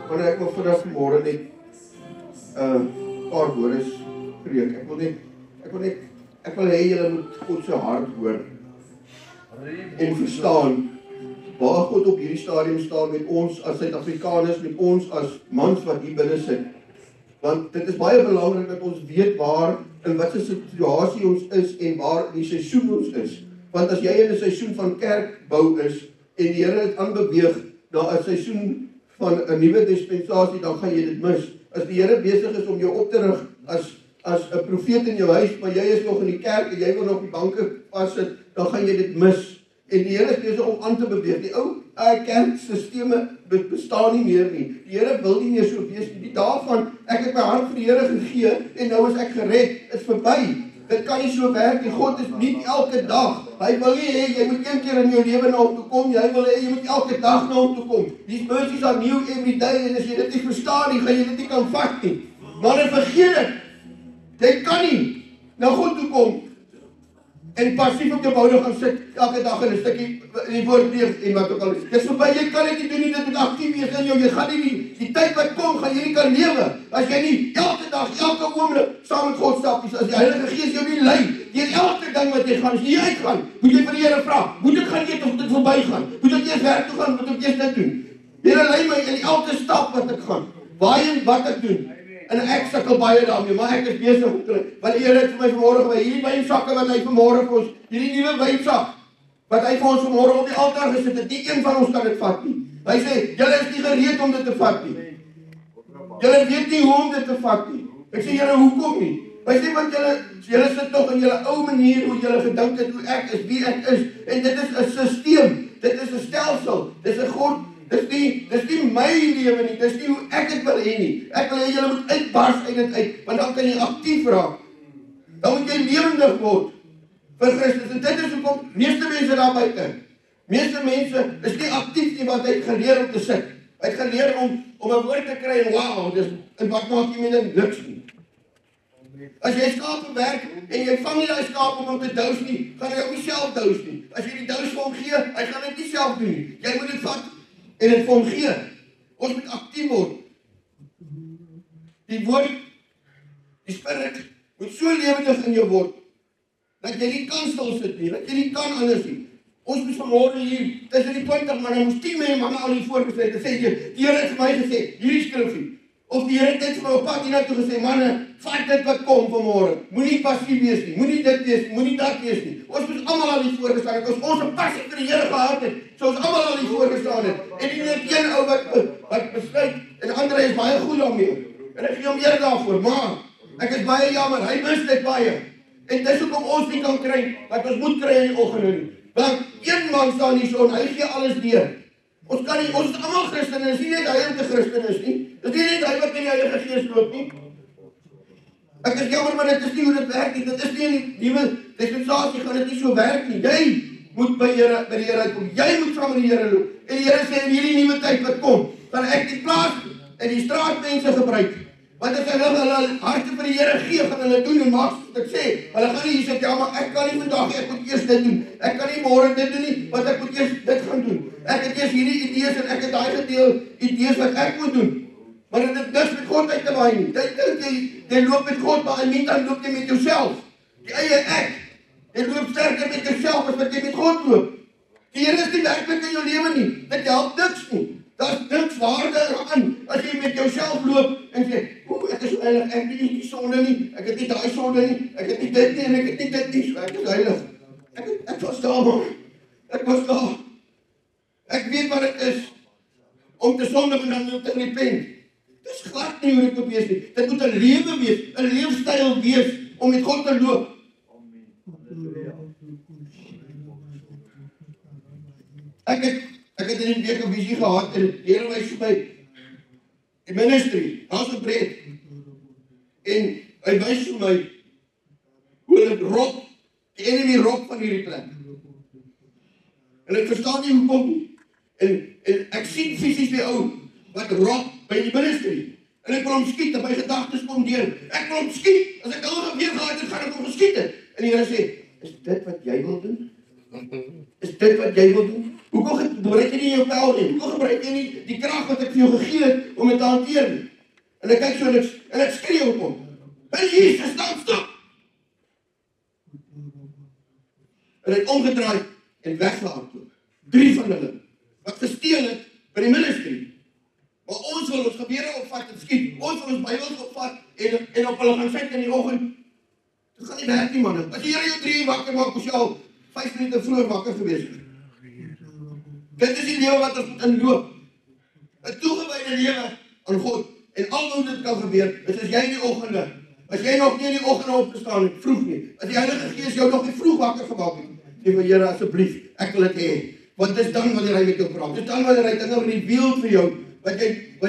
Maar ek wil vanmôre net paar woorde spreek. Ek wil hê julle moet God se hart hoor en verstaan waar God op hierdie stadium staan met ons as Suid-Afrikaners, met ons as mans wat hier binne sit. Want dit is baie belangrik dat ons weet waar in watter situasie ons is en waar die seisoen ons is. Want as jy in 'n seisoen van kerkbou is en die Here het aanbeweeg na 'n seisoen van 'n nuwe dispensasie, dan gaan jy dit mis. As die Here besig is om jou op te rig as 'n profeet in jou huis, maar jy is nog in die kerk en jy wil nog op die banke vassit, dan gaan jy dit mis. En die Here is besig om aan te beweeg. Die ou kerkstelsels bestaan nie meer nie. Die Here wil nie meer so wees nie. Die dae van ek het my hart vir die Here gegee en nou is ek gered, is verby. Dit kan nie so werk nie. God is nie elke dag. Hy wil nie hê jy moet een keer in jou lewe na hom toe kom. Hy wil hê jy moet elke dag na hom toe kom. These mercies are new every day en as jy dit nie verstaan nie, gaan jy dit nie kan vat nie. Maar dan vergeet dit. Jy kan nie na God toe kom en passief op jou boude gaan sit elke dag in 'n stukkie in die woord lees en wat ook al is. Dis verby, jy kan dit nie doen nie, dit moet aktief wees in jou. Jy gaan nie die tyd wat kom, gaan jy nie kan lewe as jy nie elke dag, elke oomblik saam met God stap nie. As die Heilige Gees jou nie lei deur elke ding wat jy gaan, as jy uitgaan, moet jy vir die Here vra, moet ek gaan eet of dit verbygaan? Moet ek eers werk toe gaan, moet ek eers dit doen? Here lei my in elke stap wat ek gaan. Waarheen wat ek doen? En ek sukkel baie daarmee, maar ek is besig om te, want die Here het vir my vanmôre gebeur, hierdie wynsakke wat hy vanmôre vir ons, hierdie nuwe wynsak, wat hy vir ons vanmôre op die altaar gesit het, nie een van ons kan dit vat nie. Hy sê, julle is nie gereed om dit te vat nie. Julle weet nie hoe om dit te vat nie. Ek sê, Here, hoekom nie? Hy sê, want julle sit nog in julle ou manier, hoe julle gedink het, hoe ek is, wie ek is, en dit is 'n stelsel, dit is 'n stelsel, dit is 'n God. Dis nie my lewe nie, dis nie hoe ek dit wil hê nie. Ek wil hê julle moet uitbars uit dit uit, want dan kan jy aktief raak. Dan moet jy lewendig word vir Christus. En dit is hoekom meeste mense daar buite. Meeste mense is nie aktief nie, want hy het geleer om te sit. Hy het geleer om 'n woord te kry en wow, en wat maak jy met dit? Niks nie. As jy skape werk en jy vang nie daai skaap om te dous nie, gaan hy ook nie self dous nie. As jy die dous vir hom gee, hy gaan dit nie self doen nie. Jy moet dit vat en dit vir hom gee. Ons moet aktief word. Die woord, die spirit, moet so lewendig in jou word, dat jy nie kan stil sit nie, dat jy nie kan anders nie. Ons moet vanmôre hier, tussen die 20 man, ons 10 manne al hier voorgesê, te sê, die Here het vir my gesê, hierdie skrifgie, of die Here het vir my op pad hiernatoe gesê, manne, vat dit wat kom vanmôre, moenie passief wees nie, moenie dit wees nie, moenie dat wees nie. Ons moet almal al hier voorgestaan het, as ons 'n passie vir die Here gehad het, so ons almal al hier voorgestaan het, en nie net een ou wat besluit, en ander is baie goed daarmee, en ek gee hom eer daarvoor, maar, ek is baie jammer, hy mis dit baie, en dis hoekom ons nie kan kry, wat ons moet kry in die oggend nie, want een man staan hier so, en hy gee alles deur. Ons kan nie, ons is almal Christene, is nie net hy wat 'n Christen is nie. Dis nie net hy wat in die Heilige Gees loop nie. Ek is jammer, maar dit is nie hoe dit werk nie. Dit is nie in die nuwe dispensasie gaan dit nie so werk nie. Jy moet by die Here uitkom. Jy moet saam met die Here loop. En die Here sê in hierdie nuwe tyd wat kom, gaan ek die plaas en die straatmense gebruik. Want as hulle harte vir die Here gee, gaan hulle doen en maak wat ek sê. Hulle gaan nie hier sê, ja, maar ek kan nie vandag, ek moet eers dit doen. Ek kan nie môre dit doen nie, want ek moet eers dit gaan doen. Ek het eers hierdie idees en ek het daai gedeel idees wat ek moet doen. Maar dit het niks met God uit te waai nie. Jy loop met God, maar in dan loop jy met jouself. Die eie ek. Jy loop sterker met jouself as wat jy met God loop. Die Here is nie werklik in jou lewe nie. Dit help niks nie. Daar's niks waarde aan as jy met jouself loop en sê, ek is so heilig, ek het nie sonde nie, ek het nie daai sonde nie, ek het nie dit nie en ek het nie dit nie, so ek is heilig. Ek was daar, man. Ek was daar. Ek weet wat dit is om te sondig en dan te repent. Dis glad nie hoe dit moet wees nie. Dit moet 'n lewe wees, 'n leefstyl wees om met God te loop. Ek het in die week 'n visie gehad en die Here wys vir my die ministry, daar's 'n breed. En hy wys vir my hoe dit rob, die enemy rob van hierdie plek. En ek verstaan nie hoekom nie. En ek sien visies by ou wat rob by die ministry. En ek wil hom skiet, en my gedagtes kom deur. Ek wil hom skiet, as ek al weer gehad het, gaan ek hom geskiet het. En die Here sê, is dit wat jy wil doen? Is dit wat jy wil doen? Hoekom gebruik jy nie jou pel nie? Hoekom gebruik jy nie die krag wat ek vir jou gegee het om dit te hanteer nie? En ek kyk so en ek skreeu op hom. En Jesus, stop! En hy het omgedraai en weggehardloop. 3 van hulle, wat gesteel het by die ministry. Maar ons wil ons gebeure opvat en skiet. Ons wil ons Bybels opvat en op hulle gaan sit in die oggend. Dit gaan nie werk nie, manne. As die Here jou 3 uur wakker maak, moes jy al 5 minute vroeër wakker gewees het. Dit is die lewe wat ons moet inloop. 'n Toegewyde lewe aan God. En al hoe dit kan gebeur, is as jy in die oggende, as jy nog nie in die oggende opgestaan het, vroeg nie, as die Heilige Gees jou nog nie vroeg wakker gemaak het, sê vir Here asseblief, ek wil dit hê. Want dis dan wanneer hy met jou praat. Dis dan wanneer hy dinge reveal vir jou wat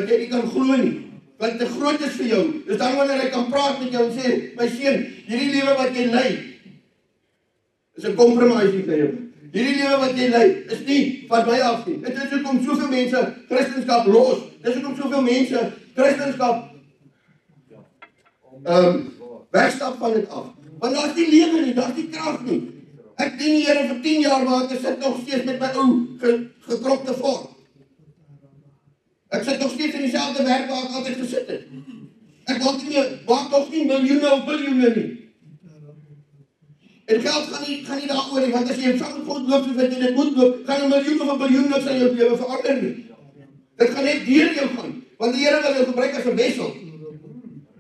jy nie kan glo nie. Wat te groot is vir jou. Dis dan wanneer hy kan praat met jou en sê, my seun, hierdie lewe wat jy lei is 'n compromising lewe. Hierdie lewe wat jy lei is nie van my af nie. Dit is hoekom soveel mense Christendom los. Dis hoekom soveel mense Christendom wegstap van dit af. Want daar's nie lewe nie, daar's nie krag nie. Ek dien die Here vir 10 jaar, maar ek sit nog steeds met my ou gekropte vorm. Ek sit nog steeds in dieselfde werk waar ek altyd gesit het. Ek maak nog nie miljoene of biljoene nie. En geld gaan nie daaroor nie, want as jy saam met God loop soos wat jy dit moet loop, gaan 'n miljoen of 'n biljoen niks aan jou lewe verander nie. Dit gaan net deur jou gaan, want die Here wil jou gebruik as 'n wissel.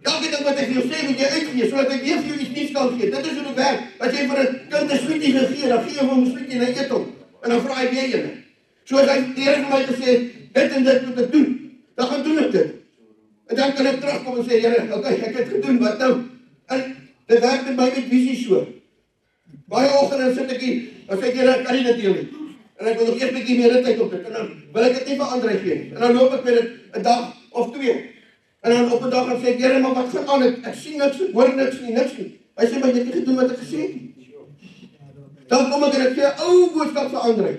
Elke ding wat ek vir jou sê, moet jy uitgee, sodat ek weer vir jou iets nuuts kan gee. Dit is hoe dit werk. As jy vir 'n kind 'n sweetie gegee, dan gee jy hom 'n sweetie en hy eet hom. En dan vra hy weer een. So as hy die Here vir my gesê, dit en dit moet ek doen, dan gaan doen ek dit. En dan kan ek terugkom en sê, Here, okay, ek het gedoen, wat nou? En dit werk met my met visie so. Baie oggende sit ek hier, dan sê ek, Here, kan nie dit deel nie. En ek wil nog eers 'n bietjie meer tyd op dit. En dan wil ek dit nie vir ander gee nie. En dan loop ek met dit 'n dag of 2. En dan op 'n dag dan sê ek, Here, maar wat gaan aan? Ek sien niks, ek hoor niks nie. Hy sê, maar jy het nie gedoen wat ek gesê het nie. Dan kom ek en ek gee 'n ou boodskap vir ander.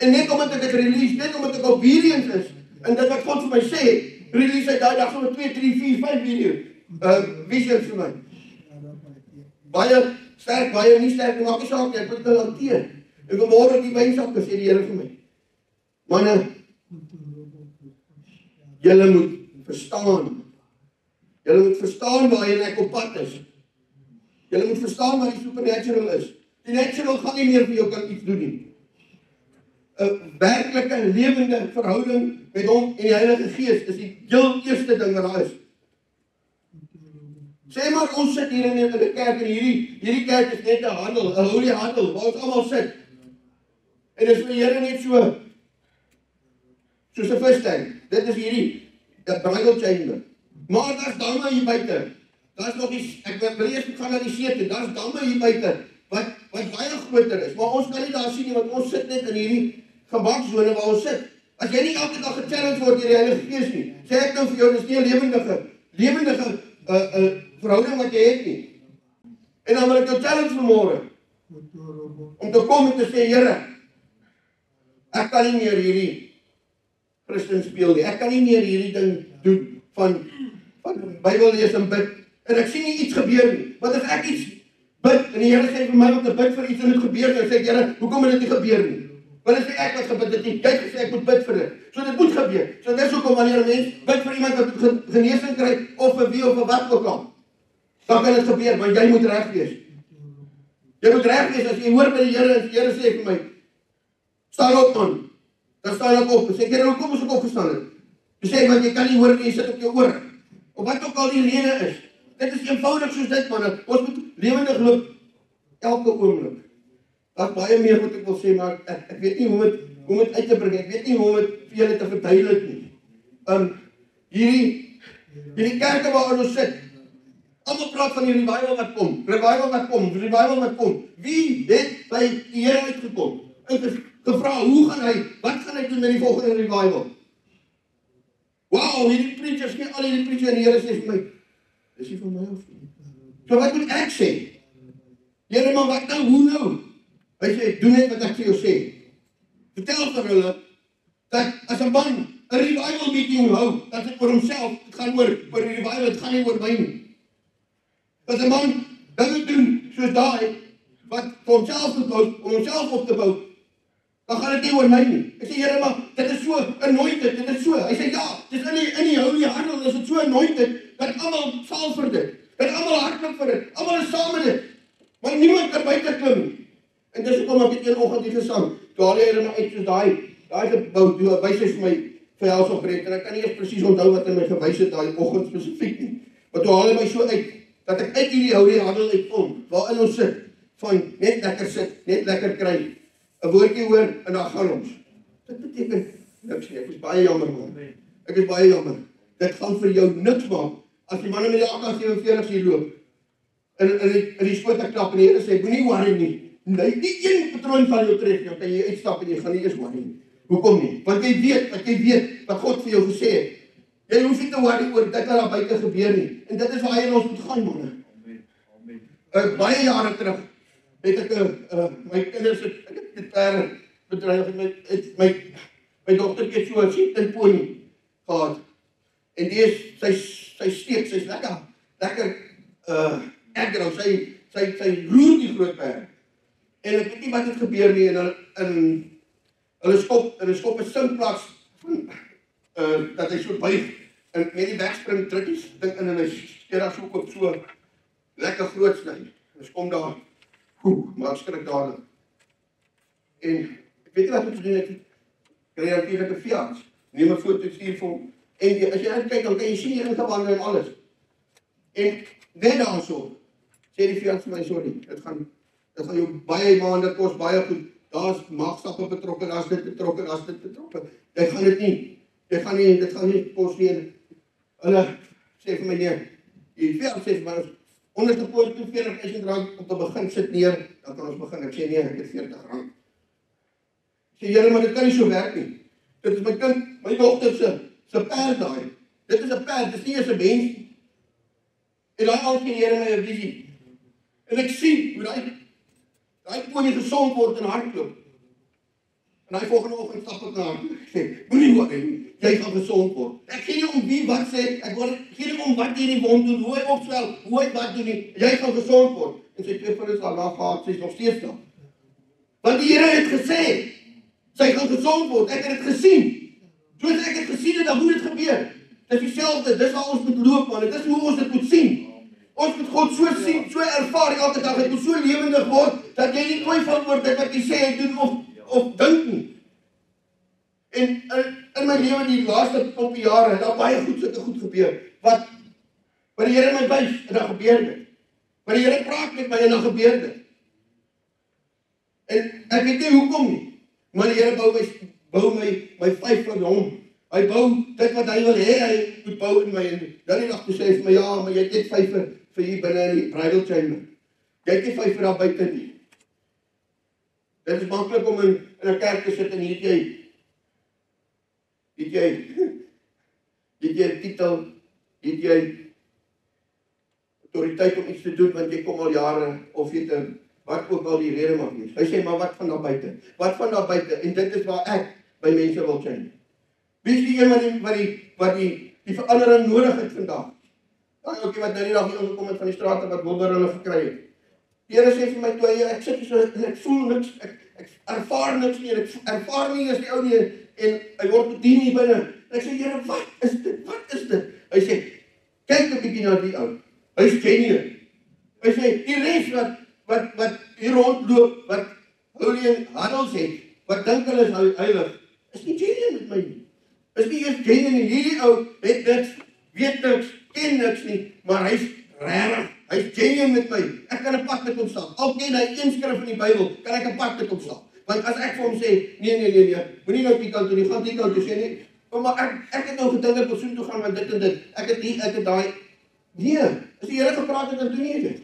En net omdat ek dit release, net omdat ek obedient is, en dit wat God vir my sê, release hy daai dag sommer 2, 3, 4, 5 visions vir my. Baie sterk, baie nie sterk, maak nie saak nie, ek moet dit hanteer. En vanmôre die wynsakke sê die Here vir my. Manne, julle moet verstaan. Julle moet verstaan waarheen ek op pad is. Julle moet verstaan wat die supernatural is. Die natural gaan nie meer vir jou kan iets doen nie. 'n werklike, lewende verhouding met hom en die Heilige Gees is die heel eerste ding wat daar is. Sê maar ons sit hier in 'n kerk en hierdie kerk is net 'n handel, 'n holy handel waar ons almal sit. En dis vir die Here net so soos 'n visstank. Dit is hierdie bridal chamber. Maar daar's damme hier buite. Daar's nog nie, ek wil eers gaan na die see toe. Daar's damme hier buite wat baie groter is. Maar ons kan nie daar sien nie want ons sit net in hierdie gebaksone waar ons sit. As jy nie elke dag gechallenge word deur die Heilige Gees nie, sê ek nou vir jou, dis nie 'n lewendige verhouding wat jy het nie. En dan wil ek jou challenge vanmôre om te kom en te sê, Here, ek kan nie meer hierdie Christen speel nie. Ek kan nie meer hierdie ding doen van Bybel lees en bid. En ek sien nie iets gebeur nie. Want as ek iets bid en die Here sê vir my om te bid vir iets en dit gebeur nie, sê ek, Here, hoekom het dit nie gebeur nie? Want dit is ek wat gebid het nie. Jy het gesê ek moet bid vir dit. So dit moet gebeur. So dis hoekom wanneer 'n mens bid vir iemand wat genesing kry of vir wie of vir wat ook al, dan kan dit gebeur, maar jy moet reg wees. Jy moet reg wees as jy hoor by die Here en die Here sê vir my, staan op man. Dan staan ek op. Sê Here, hoekom is ek opgestaan het? Jy sê want jy kan nie hoor nie, jy sit op jou ore. Of wat ook al die rede is. Dit is eenvoudig soos dit man. Ons moet lewendig loop elke oomblik. Daar's baie meer wat ek wil sê, maar ek weet nie hoe om dit uit te bring. Ek weet nie hoe om dit vir julle te verduidelik nie. Hierdie kerke waar ons sit, almal praat van die revival wat kom. Revival wat kom. Wie het by die Here uitgekom? En gevra, hoe gaan hy? Wat gaan hy doen met die volgende revival? Wow, hierdie preachers, nie al hierdie preachers en die Here sê vir my, dis nie van my af nie. So wat moet ek sê? Here, maar wat nou? Hoe nou? Hy sê, doen net wat ek vir jou sê. Vertel vir hulle, dat as 'n man 'n revival meeting hou, dat dit oor homself, dit gaan oor die revival, dit gaan nie oor my nie. As 'n man dinge doen, soos daai, wat vir homself bou, om homself op te bou, dan gaan dit nie oor my nie. Ek sê, Here, maar dit is so anointed, dit is so. Hy sê, ja, dit is in die holy huddle, is dit so anointed, dat almal saal vir dit, dat almal hardloop vir dit, almal is saam met dit, maar niemand kan buite klim nie. En dis hoekom ek het een oggend hier gesang, toe haal hy my uit soos daai gebou, toe wys hy vir my vels opbreek, en ek kan nie eens presies onthou wat hy my gewys het daai oggend spesifiek nie, maar toe haal hy my so uit, dat ek uit hierdie holy huddle uitkom, waarin ons sit, van net lekker sit, net lekker kry, 'n woordjie hoor en dan gaan ons. Dit beteken niks nie. Ek is baie jammer man. Ek is baie jammer. Dit gaan vir jou niks maak as die manne met die AK-47 hier loop. En die skote klap en die Here sê moenie worry nie. Nee, nie een patroon van jou tref nie. Kan jy uitstap en jy gaan nie eens worry nie. Hoekom nie? Want jy weet wat God vir jou gesê het. Jy hoef nie te worry oor dit wat daar buite gebeur nie. En dit is waar ons moet gaan manne. Amen. Baie jare terug het ek my kinders ek het bedryf met my dogtertjie so 'n Shetland pony gehad. En sy's lekker aggro, sy roer die groot perd. En ek weet nie wat het gebeur nie en hulle skop 'n sinplaas dat hy so buig en met die wegspring trikkies ding in en hy skeer daar so op so lekker groot sny. Ons kom daar maar ek skrik daarin. En ek weet nie wat om te doen, ek kry natuurlik 'n veearts, neem 'n foto stuur vir hom, en as jy uitkyk, dan kan jy sien hier ingewande en alles. En net daarso, sê die veearts vir my, sorry, dit gaan jou baie maande kos, baie goed, daar's maagstappe betrokke, daar's dit betrokke, dit gaan nie kos nie, hulle sê vir my, nee, die veearts sê vir my, onderste poort toe R40.000 om te begin sit neer, dan kan ons begin. Ek sê nee, ek het R40. Ek sê, Here, maar dit kan nie so werk nie. Dit is my kind, my dogter se perd daai. Dit is 'n perd, dit is nie eens 'n mens nie. En daai aand gee die Here my 'n visie. En ek sien hoe daai pony gesond word en hardloop. En daai volgende oggend stap ek na hom. Ek sê, moenie worry nie. Jy gaan gesond word. Ek gee nie om wie wat sê, ek gee nie om wat hierdie wond doen, hoe hy opswel, hoe hy wat doen nie. Jy gaan gesond word. En sy twee vriende sal daar gehad, sy is nog steeds daar. Want die Here het gesê, sy gaan gesond word. Ek het dit gesien. Soos ek het gesien, dan moet dit gebeur. Dit is dieselfde, dis waar ons moet loop, man. Dit is hoe ons dit moet sien. Ons moet God so sien, so ervaar elke dag. Dit moet so lewendig word, dat jy nie twyfel oor dit wat jy sê, hy doen of dink nie. En in my lewe die laaste klompie jare het daar baie goed gebeur. Wat die Here my wys en dan gebeur dit. Wat die Here praat met my en dan gebeur dit. En ek weet nie hoekom nie. Maar die Here bou my vyf van hom. Hy bou dit wat hy wil hê hy moet bou in my. En dan die dag toe sê hy vir my, ja, maar jy het net 5 vir hier binne in die bridal chamber. Jy het nie 5 vir daar buite nie. Dit is maklik om in 'n kerk te sit en hier jy titel, het jy autoriteit om iets te doen, want jy kom al jare, of jy wat ook al die rede mag wees. Hy sê, maar wat van daar buite? Wat van daar buite? En dit is waar ek by mense wil sien. Wie is die een wat die verandering nodig het vandag? Daai ouetjie wat nou die dag hier aangekom het van die strate wat wonder hulle gekry het. Die Here sê vir my toe, ek sit hier so, en ek voel niks, ek ervaar niks nie, ek ervaar nie as die ou nie, en hy word bedien hier binne. En ek sê, Here, wat is dit? Hy sê, kyk 'n bietjie na die ou. Hy's genuine. Hy sê, die res wat hier rondloop, wat holy huddles het, wat dink hulle is heilig, is nie genuine met my nie. Is nie eers genuine nie. Hierdie ou het niks, weet niks, ken niks nie, maar hy's regtig, hy's genuine met my. Ek kan 'n pad met hom stap. Al ken hy een skrif in die Bybel, kan ek 'n pad met hom stap. Want as ek vir hom sê, nee, moenie nou die kant toe nie, gaan die kant toe sê nie, maar ek het nou gedink dat persoon toe gaan met dit en dit. Ek het daai. Nee, as die Here gepraat het, dan doen nie dit.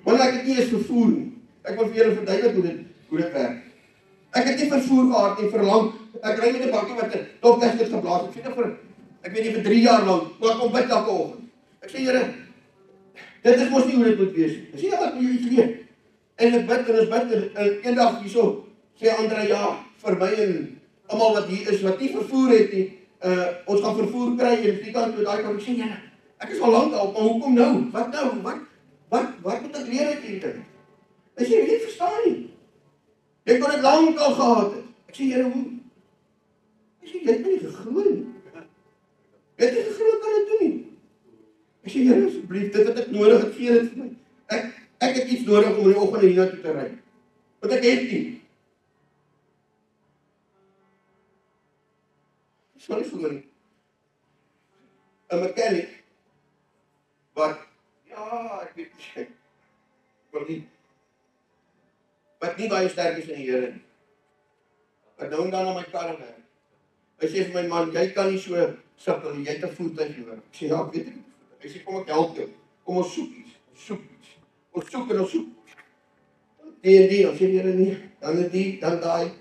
Want ek het nie eens vervoer nie. Ek wil vir julle verduidelik hoe dit werk. Ek het nie vervoer gehad nie verlang. Ek ry met 'n bakkie wat tot net geblaas het. Ek weet nie vir 3 jaar lank, maar ek kom bid elke oggend. Ek sê, Here, dit is mos nie hoe dit moet wees nie. Ek sê, wat moet jy iets weet? En ek bid en ons bid en eendag hierso sê Andre, ja, vir my en almal wat hier is wat nie vervoer het nie, ons gaan vervoer kry en die kant toe daai kant. Ek sê, Here, ek is al lank al, maar hoekom nou? Wat nou? Wat moet ek leer uit hierdie ding? Hy sê, jy verstaan nie. Jy kon dit lank al gehad het. Ek sê, Here, hoe? Hy sê, jy het my nie geglo nie. Jy het nie geglo kan dit doen nie. Ek sê, Here, asseblief, dit wat ek nodig het, gee dit vir my. Ek het iets nodig om in die oggend hiernatoe te ry. Want ek het nie. Ek sal nie glo nie. 'n mechanic, wat, ja, ek weet nie, wat nie baie sterk is in die Here nie. Wat nou en dan aan my karre werk. Hy sê vir my man, jy kan nie so sukkel nie, jy het 'n voertuig nodig. Ek sê, ja, ek weet ek. Hy sê, kom ek help jou. Kom ons soek iets. Ons soek en ons soek. Die, dan sê die Here nie, dan die, dan daai.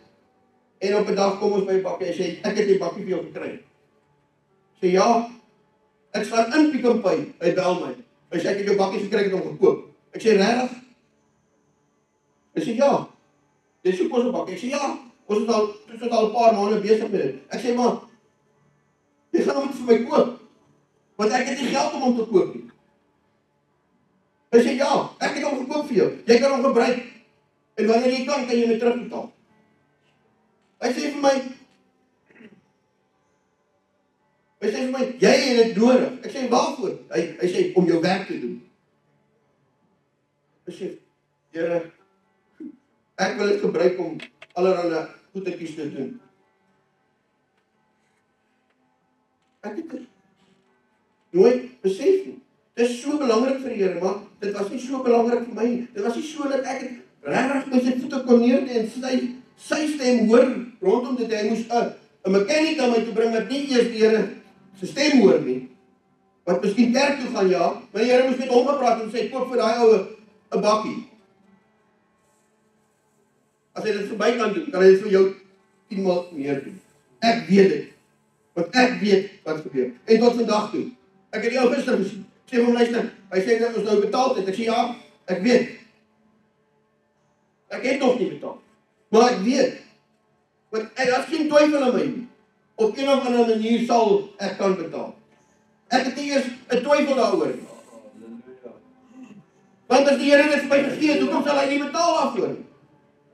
En op 'n dag kom ons by 'n bakkie, hy sê, ek het die bakkie vir jou gekry. Ek sê, ja, ek staan in Pick n Pay, hy bel my. Hy sê, ek het jou bakkie gekry, ek het hom gekoop. Ek sê, regtig? Hy sê, ja. Jy soek ons 'n bakkie. Ek sê, ja. Ons is al 'n paar maande besig met dit. Ek sê, maar, jy gaan hom vir my koop. Want ek het nie geld om hom te koop nie. Hy sê, ja, ek het hom gekoop vir jou. Jy kan hom gebruik. En wanneer jy kan jy my terugbetaal. Hy sê vir my, jy het dit nodig. Ek sê, waarvoor? Hy sê, om jou werk te doen. Hy sê, Here, ek wil dit gebruik om allerhande goedertjies te doen. Ek het dit nooit besef nie. Dit is so belangrik vir die Here, maar dit was nie so belangrik vir my nie. Dit was nie so dat ek het regtig by sy voete kon neerlê en sy stem hoor rondom dit. Hy moes 'n mechanic aan my toe bring wat nie eers die Here sy stem hoor nie. Wat miskien kerk toe gaan, ja, maar die Here moes met hom gepraat en sê, koop vir daai ou 'n bakkie. As hy dit verby kan doen, kan hy dit vir jou 10 maal meer doen. Ek weet dit. Want ek weet wat gebeur. En tot vandag toe. Ek het die ou gister gesien. Ek sê vir hom, luister, hy sê dat ons nou betaal het. Ek sê, ja, ek weet. Ek het nog nie betaal. Maar ek weet. Want ek het geen twyfel aan my nie. Op een of ander manier sal ek kan betaal. Ek het nie eers 'n twyfel daaroor nie. Want as die Here dit vir my gegee het, hoekom sal hy nie betaal daarvoor nie?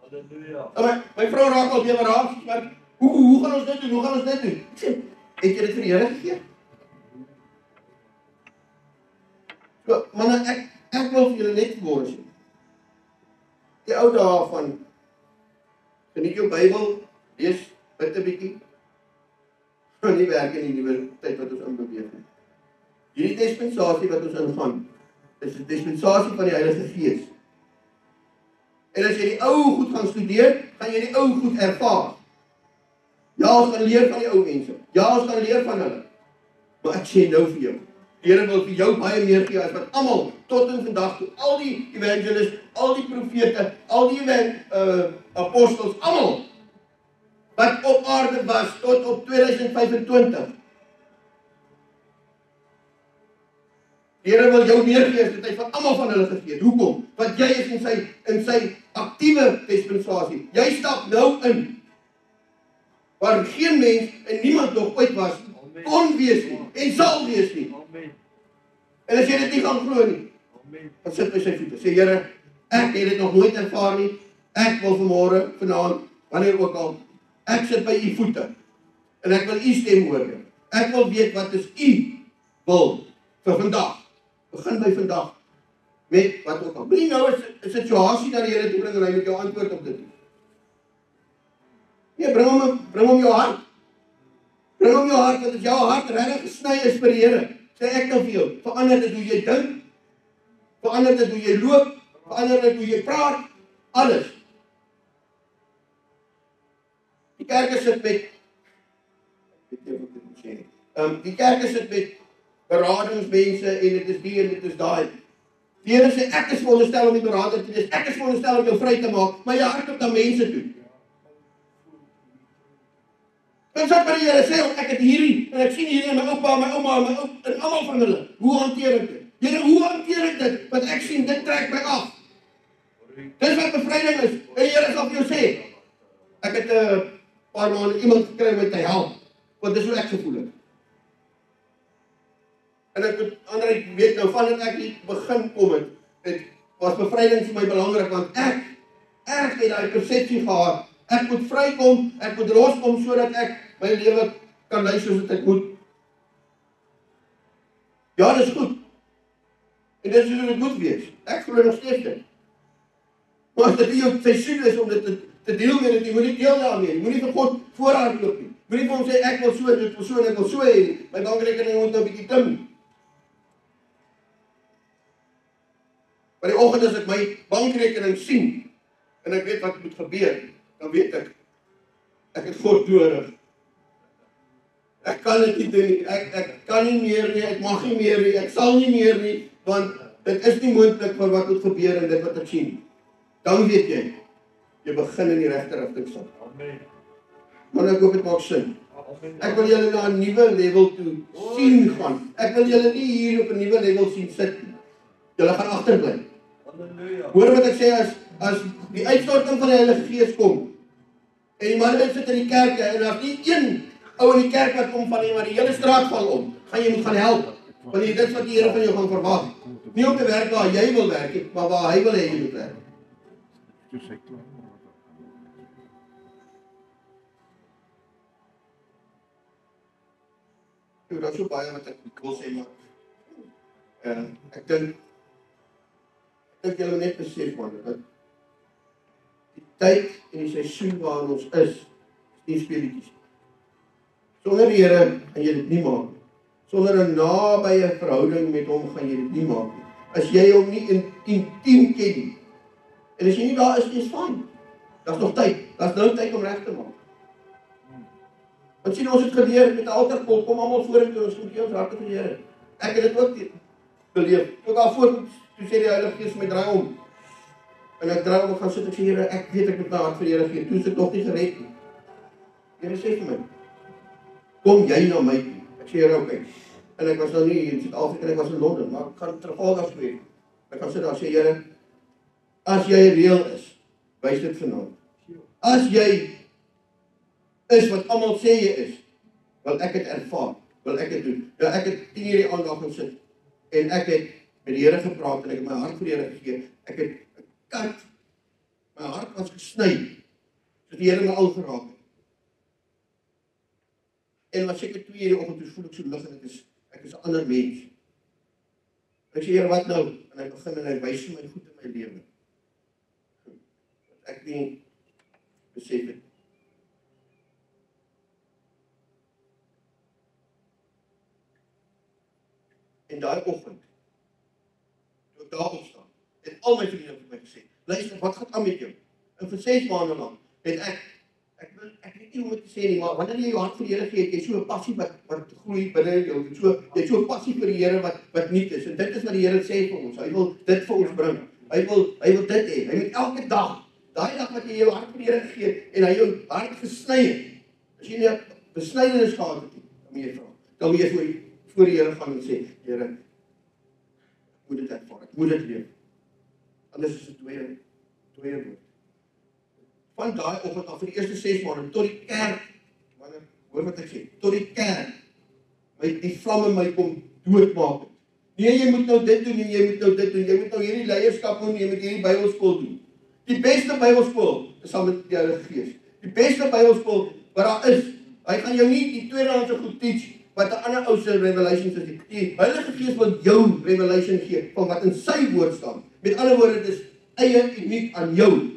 Halleluja. My vrou raak al weer raak, maar hoe gaan ons dit doen? Hoe gaan ons dit doen? Ek sê, het jy dit vir die Here gegee? So, maar ek wil vir julle net vanmôre sê. Die ou dae van geniet jou Bybel, lees bid 'n bietjie. Gaan nie werk in die nuwe tyd wat ons inbeweeg nie. Hierdie dispensasie wat ons ingaan, is 'n dispensasie van die Heilige Gees. En as jy die ou goed gaan studeer, gaan jy die ou goed ervaar. Ja, ons gaan leer van die ou mense. Ja, ons gaan leer van hulle. Maar ek sê nou vir jou, die Here wil vir jou baie meer gee as wat almal tot in vandag toe, al die evangelists, al die profete, al die apostels, almal wat op aarde was tot op 2025. Die Here wil jou meer gee as wat hy van almal van hulle gegee het. Hoekom? Want jy is in sy aktiewe dispensasie. Jy stap nou in waar geen mens en niemand nog ooit was, kon wees nie en sal wees nie. En as jy dit nie gaan glo nie, dan sit by sy voete. Sê, Here, ek het dit nog nooit ervaar nie. Ek wil vanmôre, vanaand, wanneer ook al, ek sit by u voete. En ek wil u stem hoor. Ek wil weet wat is u wil vir vandag. Begin by vandag. Met wat ook al. Moenie nou 'n situasie na die Here toe bring en hy met jou antwoord op dit. Nee, bring hom jou hart. Bring hom jou hart, want as jou hart regtig gesny is vir die Here, sê ek nou vir jou, verander dit hoe jy dink, verander dit hoe jy loop, verander dit hoe jy praat, alles. Die kerke sit met, die kerke sit met beradingsmense en dit is die en dit is daai. Die Here sê, ek is veronderstel om die berader te wees, ek is veronderstel om jou vry te maak, maar jy hardloop na mense toe. En sê vir die Here, sê, ek het hierdie, en ek sien hierdie, my oupa, my ouma, en almal van hulle, hoe hanteer ek dit? Here, hoe hanteer ek dit? Want ek sien, dit trek my af. Dis wat bevryding is, en die Here sal vir jou sê, ek het 'n paar maande iemand gekry met te help, want dis hoe ek gevoel het. En ek weet nou, vandat ek die begin kom het was bevryding vir my belangrik, want ek het daai persepsie gehad, ek moet vrykom, ek moet loskom, sodat ek my lewe kan lei soos dit ek moet. Ja, dis goed. En dit is hoe dit moet wees. Ek glo nog steeds dit. Maar as dit jou seisoen is om dit te deel met dit, jy moet nie deel daarmee, jy moet nie vir God voorhand loop nie. Moet nie vir hom sê, ek wil so, dit wil so, en ek wil so hê, my bankrekening moet nou 'n bietjie klim. Maar die oggend as ek my bankrekening sien, en ek weet wat moet gebeur, dan weet ek het God nodig. Ek kan dit nie doen nie, ek kan nie meer nie, ek mag nie meer nie, ek sal nie meer nie, want dit is nie moontlik vir wat moet gebeur en dit wat ek sien. Dan weet jy begin in die regte rigting stap. Amen. Maar ek hoop dit maak sin. Ek wil julle na 'n nuwe level toe sien gaan. Ek wil julle nie hier op 'n nuwe level sien sit nie. Julle gaan agterbly. Halleluja. Hoor wat ek sê, as die uitstorting van die Heilige Gees kom, en die manne sit in die kerke, en daar's nie een ou in die kerk wat kom van nie, maar die hele straat val om, jy moet gaan help. Want dit is wat die Here van jou gaan verwag. Nie om te werk waar jy wil werk, maar waar hy wil hê jy moet werk. Dat is so baie wat ek wil sê, maar ek dink julle net besef, man, dat die tyd en die seisoen waarin ons is nie speletjies. Sonder die Here gaan jy dit nie maak. Sonder 'n nabye verhouding met hom gaan jy dit nie maak nie. As jy hom nie intiem ken nie, en as jy nie daar is fyn. Daar's nog tyd. Daar's nou tyd om reg te maak. Want sien ons het geleer met 'n altarpol, kom almal vorentoe, ons moet ons harte vir die Here. Ek het dit ook beleef. Toe daarvoor toe sê die Heilige Gees my draai om. En ek draai om en gaan sit, ek sê Here, ek weet ek moet my hart vir die Here gee. Toe is ek nog nie gered nie. Here sê vir my, kom jy na my toe. Ek sê Here, okay. En ek was nou nie in Suid-Afrika, ek was in Londen, maar ek gaan Trafalgar Square. Ek gaan sit daar sê Here, as jy reël is, wys dit vanaand. As jy is wat almal sê jy is, wil ek dit ervaar, wil ek dit doen. Ja, ek het 10 uur die aand daar gaan sit, en ek het met die Here gepraat, en ek het my hart vir die Here gegee, ek het 'n kat, my hart was gesny, so die Here my al geraak het. En was seker 2 uur die oggend, toe voel ek so lig, en ek is 'n ander mens. Ek sê Here, wat nou? En hy begin en hy wys my goed in my lewe. Ek nie besef het. En daai oggend, toe ek daar opstaan, het al my vriende vir my gesê, luister, wat gaan aan met jou? En vir 6 maande lang het ek weet nie hoe om te sê nie, maar wanneer jy jou hart vir die Here gee, jy so 'n passie wat groei binne jou, jy so 'n passie vir die Here wat nuut is. En dit is wat die Here sê vir ons. Hy wil dit vir ons bring. Hy wil dit hê. Hy moet elke dag, daai dag wat jy jou hart vir die Here gee en hy jou hart gesny het. As jy nie besnydenis gehad het nie, dan moet jy vra. Dan moet jy voor die Here gaan en sê, Here, ek moet dit ervaar, ek moet dit leef. Anders is dit tweede woord. Van daai oggend af vir die eerste 6 maande tot die kerk, manne, hoor wat ek sê, tot die kerk, die vlamme my kom doodmaak. Nee, jy moet nou dit doen en jy moet nou dit doen, jy moet nou hierdie leierskap doen, jy moet hierdie Bybelskool doen. Die beste Bybelskool is saam met die Heilige Gees. Die beste Bybelskool wat daar is, hy gaan jou nie die tweedehandse goed teach, wat 'n ander ou se revelations is. Die Heilige Gees wil jou revelation gee van wat in sy woord staan. Met ander woorde, dit is eie uniek aan jou.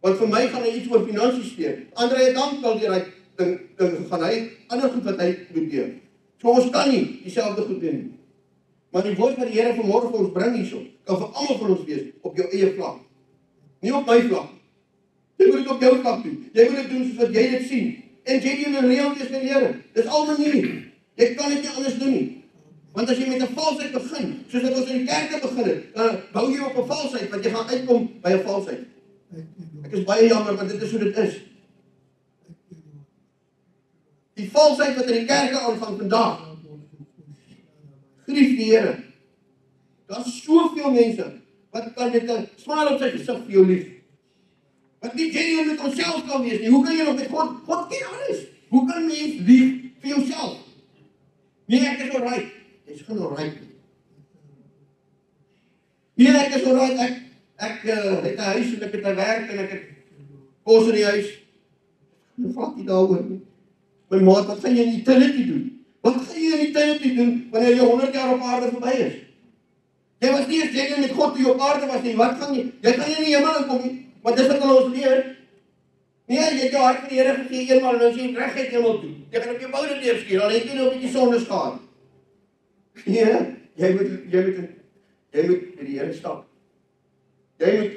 Want vir my gaan hy iets oor finansies leer. Ander het dankbaar deur hy ding gaan hy ander goed wat hy moet doen. So ons kan nie dieselfde goed doen nie. Maar die woord wat die Here vanmôre vir ons bring hierso, kan vir almal van ons wees op jou eie vlak. Nie op my vlak. Jy moet dit op jou vlak doen. Jy moet dit doen soos wat jy dit sien. En jy doen 'n reëltjies met die Here. Dis al manier. Jy kan dit nie anders doen nie. Want as jy met 'n valsheid begin, soos wat ons in die kerke begin het, dan bou jy op 'n valsheid, want jy gaan uitkom by 'n valsheid. Ek is baie jammer, want dit is hoe dit is. Die valsheid wat in die kerke aanvang vandag, grief die Here. Daar's soveel mense, wat kan met 'n smaal op sy gesig vir jou lief. Wat nie genuine met onsself kan wees nie. Hoe kan jy nog met God ken alles? Hoe kan mens lief vir jouself? Nee, ek is alright. Jy's geen alright nie. Nee, ek is alright, ek het 'n huis en ek het 'n werk en ek het kos in die huis. Ek vat nie daaroor nie. My maat, wat gaan jy in eternity doen? Wat gaan jy in eternity doen wanneer jy 100 jaar op aarde verby is? Jy was nie eens genuine met God toe jy op aarde was nie. Wat gaan jy kan nie in die hemel inkom nie. Want dis wat hulle ons leer. Nee, jy het jou hart vir die Here gegee eenmaal en nou is jy reguit hemel toe. Jy gaan op jou boude leef skuur, al het jy nou 'n bietjie sondes gehad. Nee, jy moet met die Here stap. Jy moet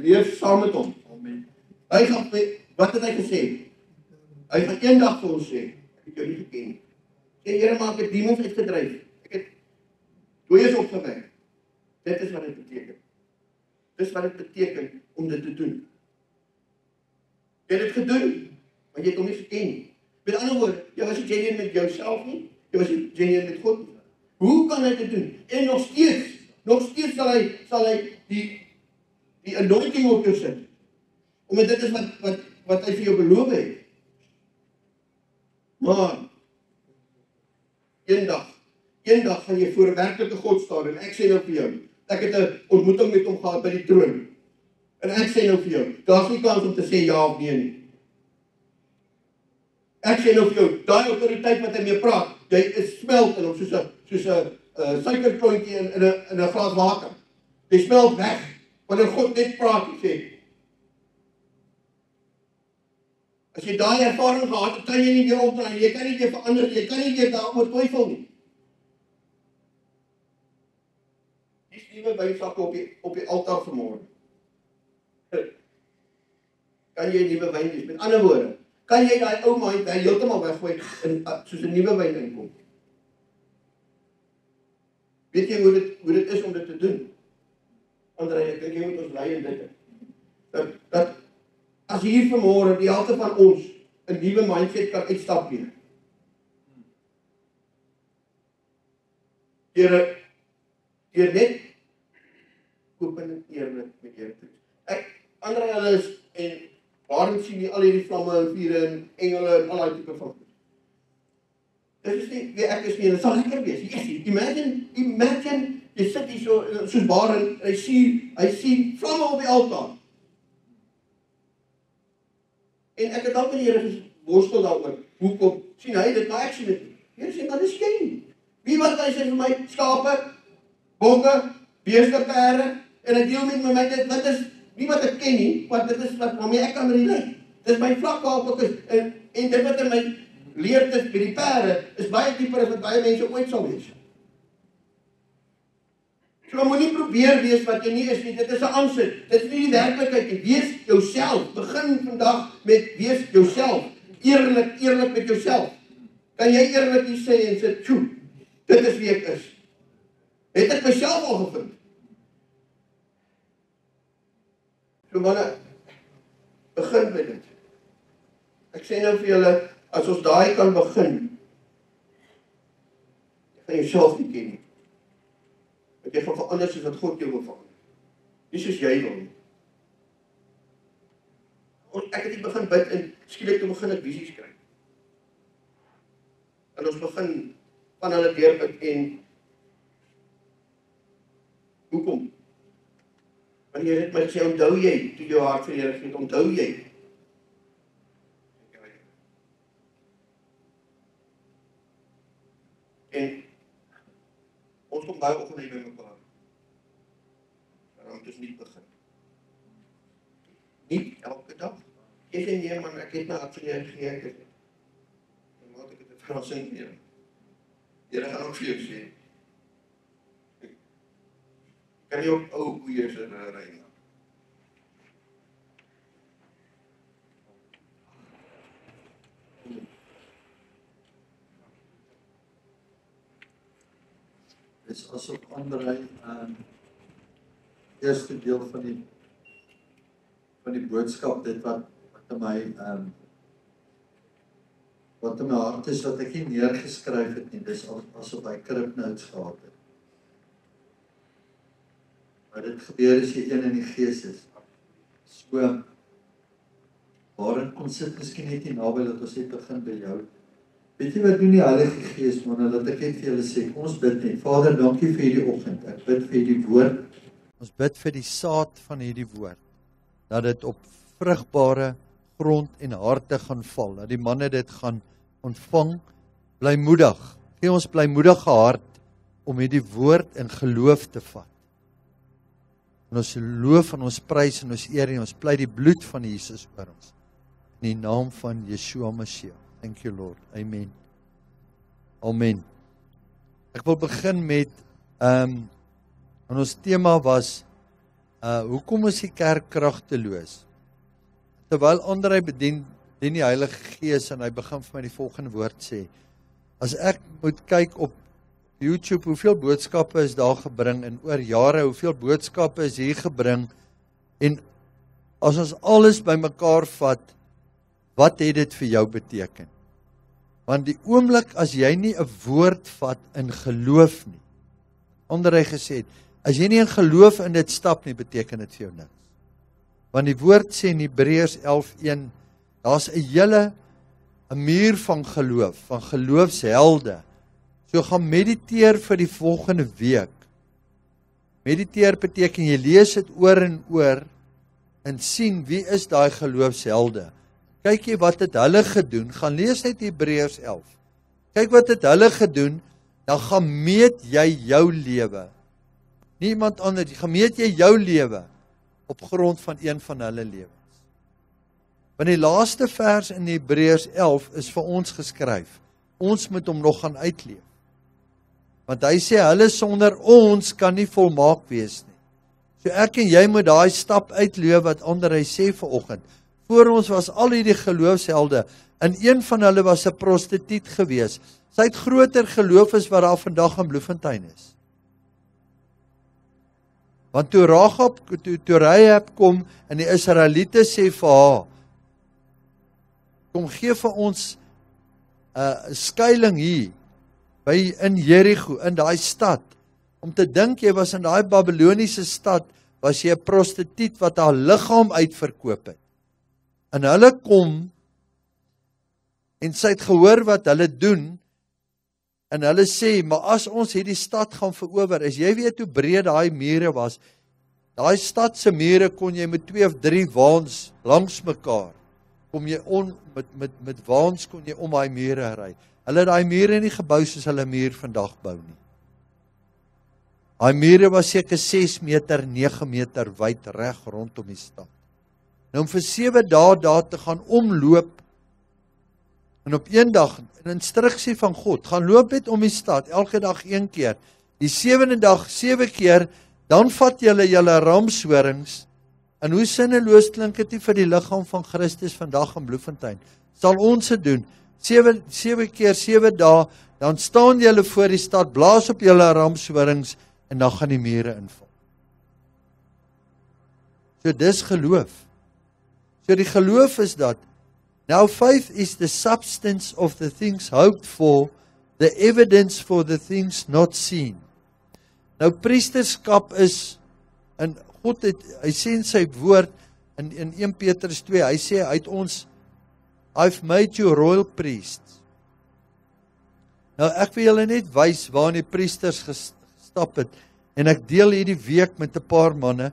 leef saam met hom. Amen. Hy gaan, wat het hy gesê? Hy gaan eendag vir ons sê, ek het jou nie geken nie. Sê, Here, maar ek het demons uitgedryf. Ek het dooies opgewek. Dit is wat dit beteken. Dis wat dit beteken om dit te doen. Jy het dit gedoen, maar jy het hom nie geken nie. Met ander woorde, jy was nie genuine met jouself nie, jy was nie genuine met God nie. Hoe kan hy dit doen? En nog steeds sal hy die anointing op jou sit. Omdat dit is wat hy vir jou beloof het. Maar eendag gaan jy voor 'n werklike God staan en ek sê nou vir jou, ek het 'n ontmoeting met hom gehad by die troon. En ek sê nou vir jou, daar's nie kans om te sê ja of nee nie. Ek sê nou vir jou, daai autoriteit wat hy mee praat, jy is smelt in hom soos 'n suikerklontjie in 'n glas water. Jy smelt weg wanneer God net praat en sê. As jy daai ervaring gehad het, kan jy nie weer opdraai, jy kan nie weer verander, jy kan nie weer daaroor twyfel nie. Dis nuwe wynsakke op die altaar vanmôre. Kan jy nuwe wyn hê? Met ander woorde, kan jy daai ou wyn heeltemal weggooi en soos 'n nuwe wyn inkom? Weet jy hoe dit is om dit te doen? Andrei, ek dink jy moet ons lei in dit. Dat as hier vanmôre die helfte van ons 'n nuwe mindset kan uitstap weer. Deur net open en eerlik met Here te wees. Andrei, hulle is en waarom sien jy al hierdie vlamme en vure en engele en al daai tipe van goed? Dit is nie wie ek is nie, dit sal lekker wees. Imagine, jy sit hier soos Baron, hy sien vlamme op die altaar. En ek het al met die Here worstel daaroor. Hoekom? Sien hy dit, maar ek sien dit nie. Here sê, dan is jy nie. Wie wat hy sê vir my, skape, bokke, beeste, perde, en hy deel met my dit, wat is nie wat ek ken nie, want dit is wat waarmee ek kan relate. Dit is my vlak waarop ek is, en dit wat in my leer dit by die perde, is baie dieper as wat baie mense ooit sal wees. So moet nie probeer wees wat jy nie is nie, dit is 'n aansit, dit is nie die werklikheid nie, wees jouself, begin vandag met wees jouself, eerlik met jouself. Kan jy eerlik hier sê en sê, "Tjoe, dit is wie ek is." Het ek myself al gevind? So manne, begin met dit. Ek sê nou vir julle, as ons daai kan begin, jy gaan jouself nie ken nie. Want jy gaan verander soos wat God jou wil verander. Nie soos jy wil nie. Ek het nie begin bid en skielik toe begin ek visies kry. En ons begin van hulle deurbid en hoekom? Want jy het my gesê, onthou jy, toe jou hart vir die Here gegee het, onthou jy. En ons kom baie oggende by mekaar. Maar dan moet ons nie begin. Nie elke dag. Jy sê nee man, ek het my hart vir die Here gegee, ek het. En wat ek het 'n verrassing weer. Here gaan ook vir jou sê. Kan jy ook ou koeie se ry na? Dis asof Andrei eerste deel van die boodskap, dit wat in my hart is, wat ek nie neergeskryf het nie, dis asof hy krip notes gehad het. Maar dit gebeur as jy een in die gees is. So, waarin kom sit miskien net nie naby, dat ons net begin by jou. Weet jy wat doen die Heilige Gees, man, dat ek net vir julle sê, ons bid net, Vader, dankie vir hierdie oggend, ek bid vir hierdie woord, Ons bid vir die saad van hierdie woord, dat dit op vrugbare grond en harte gaan val, dat die manne dit gaan ontvang, blymoedig. Gee ons blymoedige hart om hierdie woord in geloof te vat. En ons loof en ons prys en ons eer en ons pleit die bloed van Jesus oor ons. In die naam van Yeshua Mashiach. Thank you Lord. Amen. Amen. Ek wil begin met, en ons tema was, hoekom is die kerk kragteloos? Terwyl André bedien die Heilige Gees en hy begin vir my die volgende woord sê, as ek moet kyk op YouTube, hoeveel boodskappe is daar gebring en oor jare, hoeveel boodskappe is hier gebring en as ons alles bymekaar vat, wat het dit vir jou beteken? Want die oomblik as jy nie 'n woord vat in geloof nie, André gesê het, as jy nie in geloof in dit stap nie, beteken dit vir jou niks. Want die woord sê in Hebreërs 11:1, daar's 'n muur van geloofshelde. So gaan mediteer vir die volgende week. Mediteer beteken jy lees dit oor en oor en sien wie is daai geloofshelde. Kyk jy wat het hulle gedoen, gaan lees net Hebreërs 11. Kyk wat het hulle gedoen, dan gaan meet jy jou lewe. Niemand anders, gaan meet jy jou lewe op grond van een van hulle lewens. Want die laaste vers in Hebreërs 11 is vir ons geskryf. Ons moet hom nog gaan uitleef. Want hy sê, hulle sonder ons kan nie volmaak wees nie. So ek en jy moet daai stap uitleef wat André sê vanoggend. Voor ons was al hierdie geloofshelde, en een van hulle was 'n prostituut gewees. Sy het groter geloof as wat daar vandag in Bloemfontein is. Want toe Rahab kom en die Israeliete sê vir haar, kom gee vir ons 'n skuiling hier, in Jericho, in daai stad, om te dink jy was in daai Babyloniese stad, was jy 'n prostituut wat haar liggaam uitverkoop het. En hulle kom, en sy het gehoor wat hulle doen, en hulle sê, maar as ons hierdie stad gaan verower, as jy weet hoe breed daai mure was, daai stad se mure kon jy met 2 of 3 waans langs mekaar, kom jy met waans kon jy om daai mure ry. Hulle het daai mure nie gebou soos hulle muur vandag bou nie. Daai mure was seker 6 meter, 9 meter wyd reg rondom die stad. Nou om vir 7 dae daar te gaan omloop, en op een dag, 'n instruksie van God, gaan loop net om die stad, elke dag 1 keer, die 7de dag 7 keer, dan vat julle ramshorings, en hoe sinneloos klink dit nie vir die liggaam van Christus vandag in Bloemfontein, sal ons dit doen, 7 keer 7 dae, dan staan julle voor die stad, blaas op julle ramshorings, en dan gaan die mure inval. So dis geloof. So die geloof is dat, now faith is the substance of the things hoped for, the evidence for the things not seen. Nou priesterskap is, en God het, hy sê in sy woord, in 1 Petrus 2, hy sê uit ons, I've made you royal priests. Nou ek wil julle net wys waar die priesters gestap het, en ek deel hierdie week met 'n paar manne,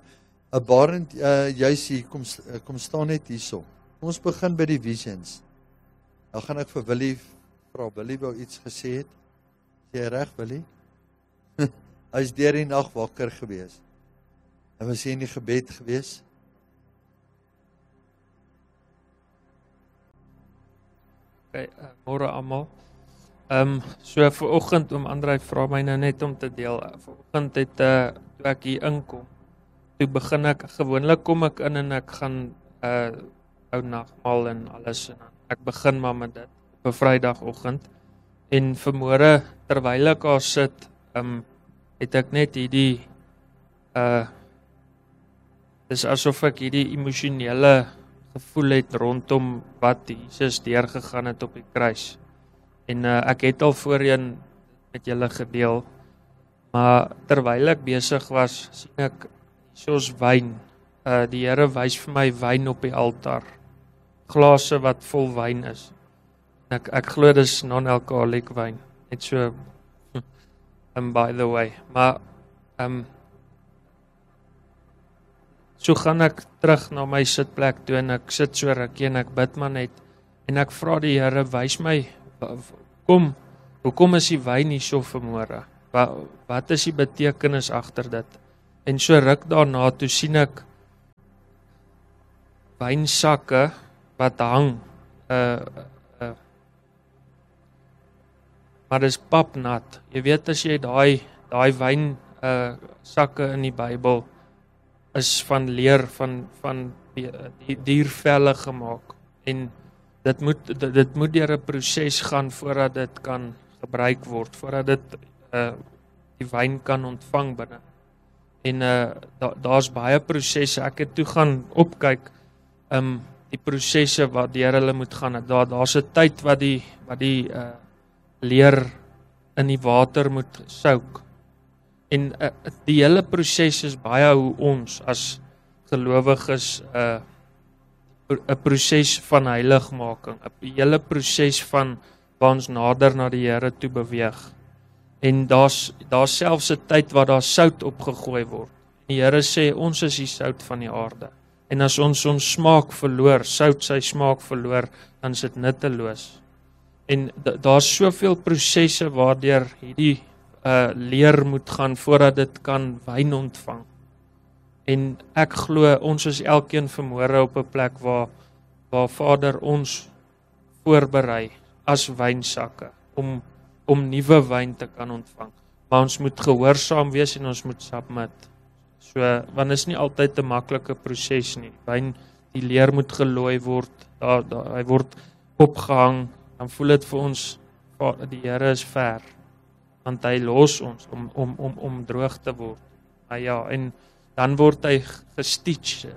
'n Barend, jy's hier, kom staan net hierso. Ons begin by die visions. Dan gaan ek vir Willie vra, Willie wou iets gesê het. Is jy reg, Willie? Hy is deur die nag wakker gewees. Hy was hier in die gebed gewees. Okay, môre almal. So vanoggend André vra my nou net om te deel. Vanoggend het toe ek hier inkom, toe begin ek, gewoonlik kom ek in en ek gaan ou nagmaal en alles, en ek begin maar met dit op 'n Vrydagoggend, en vanmôre terwyl ek daar sit, het ek net hierdie dis asof ek hierdie emosionele gevoel het rondom wat Jesus deurgegaan het op die kruis. En ek het al voorheen met julle gedeel, maar terwyl ek besig was, sien ek soos wyn. Die Here wys vir my wyn op die altaar, glase wat vol wyn is. Ek glo dis non-alcoholic wyn, net so, by the way. Maar So gaan ek terug na my sitplek toe en ek sit so rukkie en ek bid maar net. En ek vra die Here, wys my, hoekom is die wyn nie so vanmôre? Wat is die betekenis agter dit? En so ruk daarna, toe sien ek wynsakke wat hang, maar dis papnat. Jy weet as jy daai wyn sakke in die Bybel is van leer, van diervelle gemaak. En dit moet deur 'n proses gaan voordat dit kan gebruik word, voordat dit die wyn kan ontvang binne. En daar's baie prosesse. Ek het toe gaan opkyk die prosesse wat deur hulle moet gaan. Daar's 'n tyd wat die leer in die water moet souk. En die hele proses is baie hoe ons as gelowiges 'n proses van heiligmaking, 'n hele proses van waar ons nader na die Here toe beweeg. En daar's selfs 'n tyd waar daar sout opgegooi word. Die Here sê ons is die sout van die aarde. En as ons smaak verloor, sout sy smaak verloor, dan is dit nutteloos. En daar's soveel prosesse waardeur hierdie leer moet gaan voordat dit kan wyn ontvang. En ek glo ons is elkeen vanmôre op 'n plek waar Vader ons voorberei as wynsakke om nuwe wyn te kan ontvang. Maar ons moet gehoorsaam wees en ons moet submit. So, want is nie altyd 'n maklike proses nie. Die leer moet gelooi word, hy word opgehang, dan voel dit vir ons die Here is ver. Want hy los ons om droog te word. Ja, en dan word hy gestitch.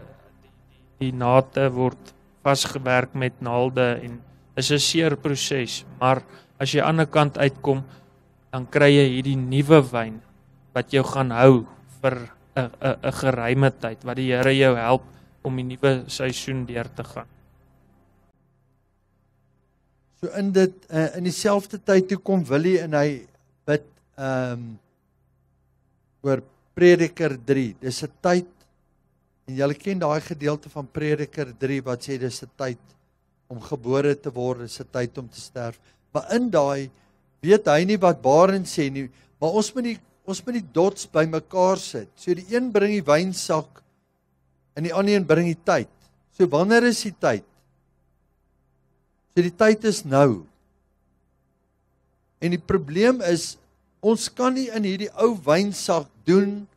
Die nate word vasgewerk met naalde en is 'n seer proses, maar as jy aan die ander kant uitkom, dan kry jy hierdie nuwe wyn wat jou gaan hou vir 'n geruime tyd, wat die Here jou help om die nuwe seisoen deur te gaan. So in dieselfde tyd toe kom Willie en hy bid oor Prediker 3. Dis 'n tyd, en julle ken daai gedeelte van Prediker 3 wat sê dis 'n tyd om gebore te word, dis 'n tyd om te sterf. Maar in daai weet hy nie wat Barend sê nie, maar ons moet die dots bymekaar sit. So die een bring die wynsak en die ander een bring die tyd. So wanneer is die tyd? So die tyd is nou. En die probleem is, ons kan nie in hierdie ou wynsak doen,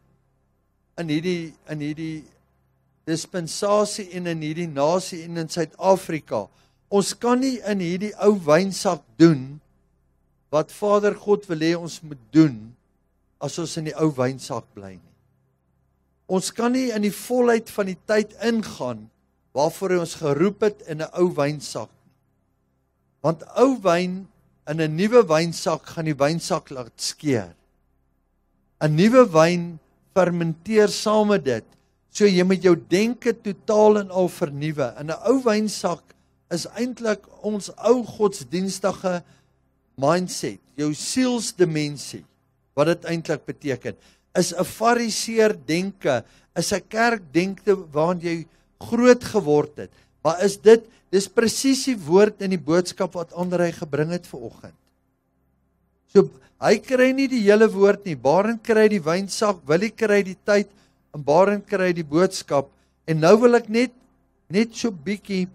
in hierdie dispensasie en in hierdie nasie en in Suid-Afrika. Ons kan nie in hierdie ou wynsak doen wat Vader God wil hê ons moet doen as ons in die ou wynsak bly nie. Ons kan nie in die volheid van die tyd ingaan waarvoor hy ons geroep het in 'n ou wynsak nie. Want ou wyn in 'n nuwe wynsak gaan die wynsak laat skeur. 'n Nuwe wyn fermenteer saam met dit. So jy moet jou denke totaal en al vernuwe. In 'n ou wynsak is eintlik ons ou godsdienstige mindset, jou sielsdimensie, wat dit eintlik beteken, is 'n fariseer denke, is 'n kerk denke waarin jy groot geword het. Maar dis presies die woord in die boodskap wat Andrei gebring het vanoggend. So, hy kry nie die hele woord nie, Barend kry die wynsak, Willie kry die tyd, en Barend kry die boodskap, en nou wil ek net so bietjie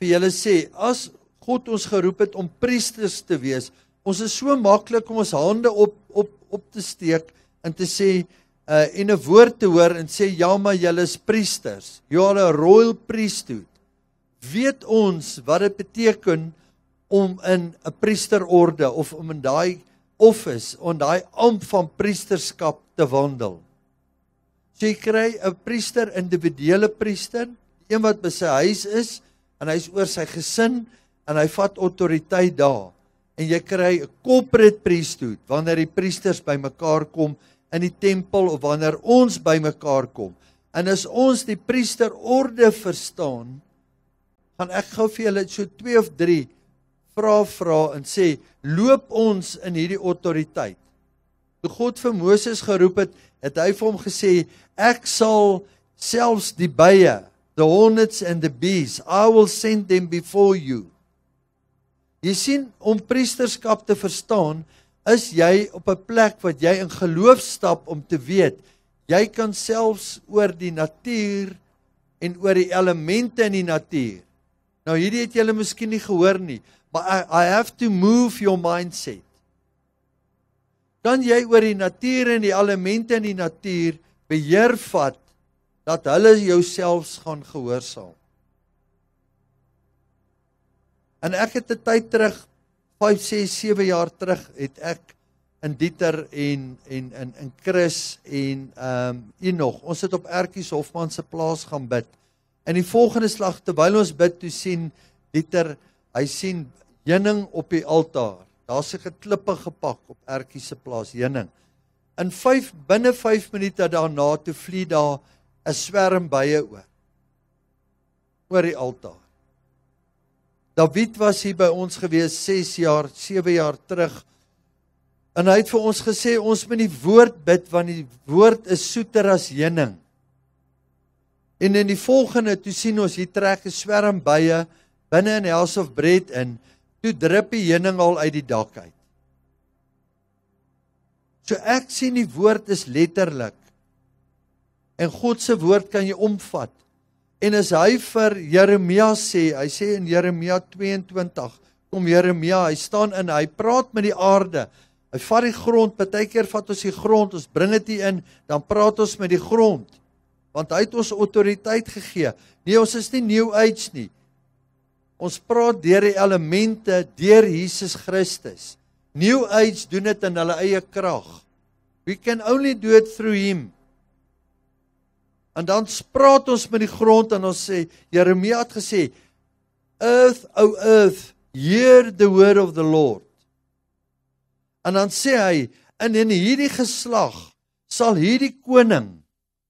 vir julle sê, as God ons geroep het om priesters te wees, ons is so maklik om ons hande op te steek, en te sê, en 'n woord te hoor, en sê, ja, maar julle is priesters, you are a royal priesthood. Weet ons wat dit beteken om in 'n priesterorde, of om in daai office, om daai ampt van priesterskap te wandel. So jy kry 'n priester, individuele priester, een wat by sy huis is, en hy is oor sy gesin, en hy vat autoriteit daar. En jy kry 'n corporate priesthood, wanneer die priesters bymekaar kom in die tempel, of wanneer ons bymekaar kom. En as ons die priesterorde verstaan, gaan ek gou vir julle so 2 of 3 vra en sê, loop ons in hierdie autoriteit? Toe God vir Moses geroep het, het hy vir hom gesê, ek sal selfs die bye, the hornets and the bees, I will send them before you. Jy sien, om priesterskap te verstaan, is jy op 'n plek wat jy in geloof stap om te weet, jy kan selfs oor die natuur en oor die elemente in die natuur. Nou hierdie het julle miskien nie gehoor nie, maar I have to move your mindset. Kan jy oor die natuur en die elemente in die natuur beheer vat, dat hulle jou selfs gaan gehoorsaam. En ek het 'n tyd terug, 5, 6, 7 jaar terug, het ek in Dieter en Chris en Enoch, ons het op Ertjies Hofman se plaas gaan bid. En die volgende slag, terwyl ons bid, toe sien Dieter, hy sien heuning op die altaar. Daar's seker klippe gepak op Ertjies se plaas, heuning. In binne 5 minute daarna, toe vlieg daar 'n swerm bye oor die altaar. David was hier by ons gewees 6 jaar, 7 jaar terug. En hy het vir ons gesê, ons moet die woord bid, want die woord is soeter as heuning. En in die volgende, toe sien ons, hier trek 'n swerm bye binne in House of Bread in, toe drup die heuning al uit die dak uit. So ek sien die woord is letterlik. En God se woord kan jy omvat. En as hy vir Jeremia sê, hy sê in Jeremia 22, kom Jeremia, hy staan in, hy praat met die aarde, hy vat die grond, partykeer vat ons die grond, ons bring dit hier in, dan praat ons met die grond, want hy het ons autoriteit gegee. Nee, ons is nie New Age nie. Ons praat deur die elemente, deur Jesus Christus. New Age doen dit in hulle eie krag. We can only do it through him. En dan praat ons met die grond en ons sê, Jeremia het gesê, Earth, O earth, hear the word of the Lord. En dan sê hy, en in hierdie geslag sal hierdie koning,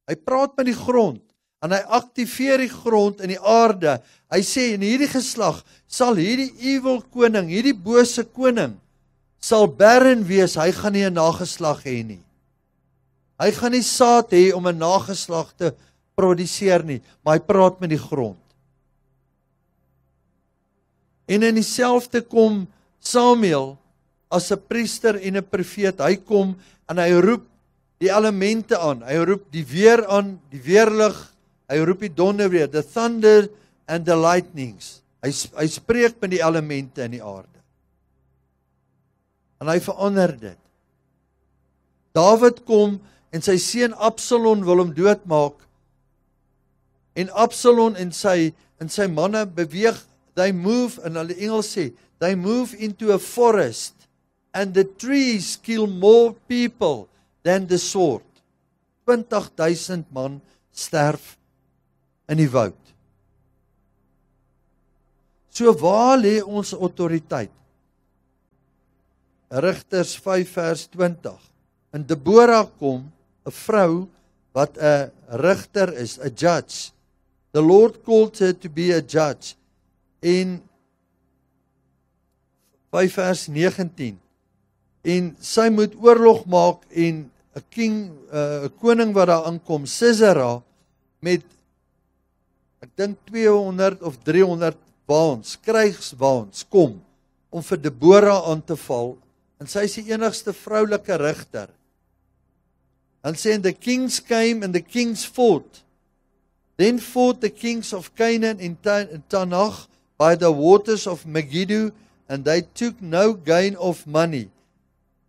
hy praat met die grond, en hy aktiveer die grond in die aarde, hy sê, in hierdie geslag sal hierdie evil koning, hierdie bose koning, sal barren wees, hy gaan nie 'n nageslag hê nie. Hy gaan nie saad hê om 'n nageslag te produseer nie, maar hy praat met die grond. En in dieselfde kom Samuel as 'n priester en 'n profeet. Hy kom en hy roep die elemente aan. Hy roep die weer aan, die weerlig, hy roep die donder weer, the thunder and the lightnings. Hy spreek met die elemente in die aarde. En hy verander dit. Dawid kom en sy seun Absalom wil hom doodmaak. En Absalom en sy manne beweeg, they move, en hulle Engels sê, they move into a forest, and the trees kill more people than the sword. 20,000 man sterf in die woud. So waar lê ons autoriteit? Rigters 5 vers 20. En Deborah kom, 'n vrou wat 'n rigter is, 'n judge. The Lord called her to be a judge. En 5 vers 19. En sy moet oorlog maak en 'n koning wat daar aankom, Sisera, met ek dink 200 of 300 waans, krygswaans kom om vir Deborah aan te val. En sy is die enigste vroulike rigter. And saying the kings came and the kings fought. Then fought the kings of Canaan in Tanach by the waters of Megiddo, and they took no gain of money.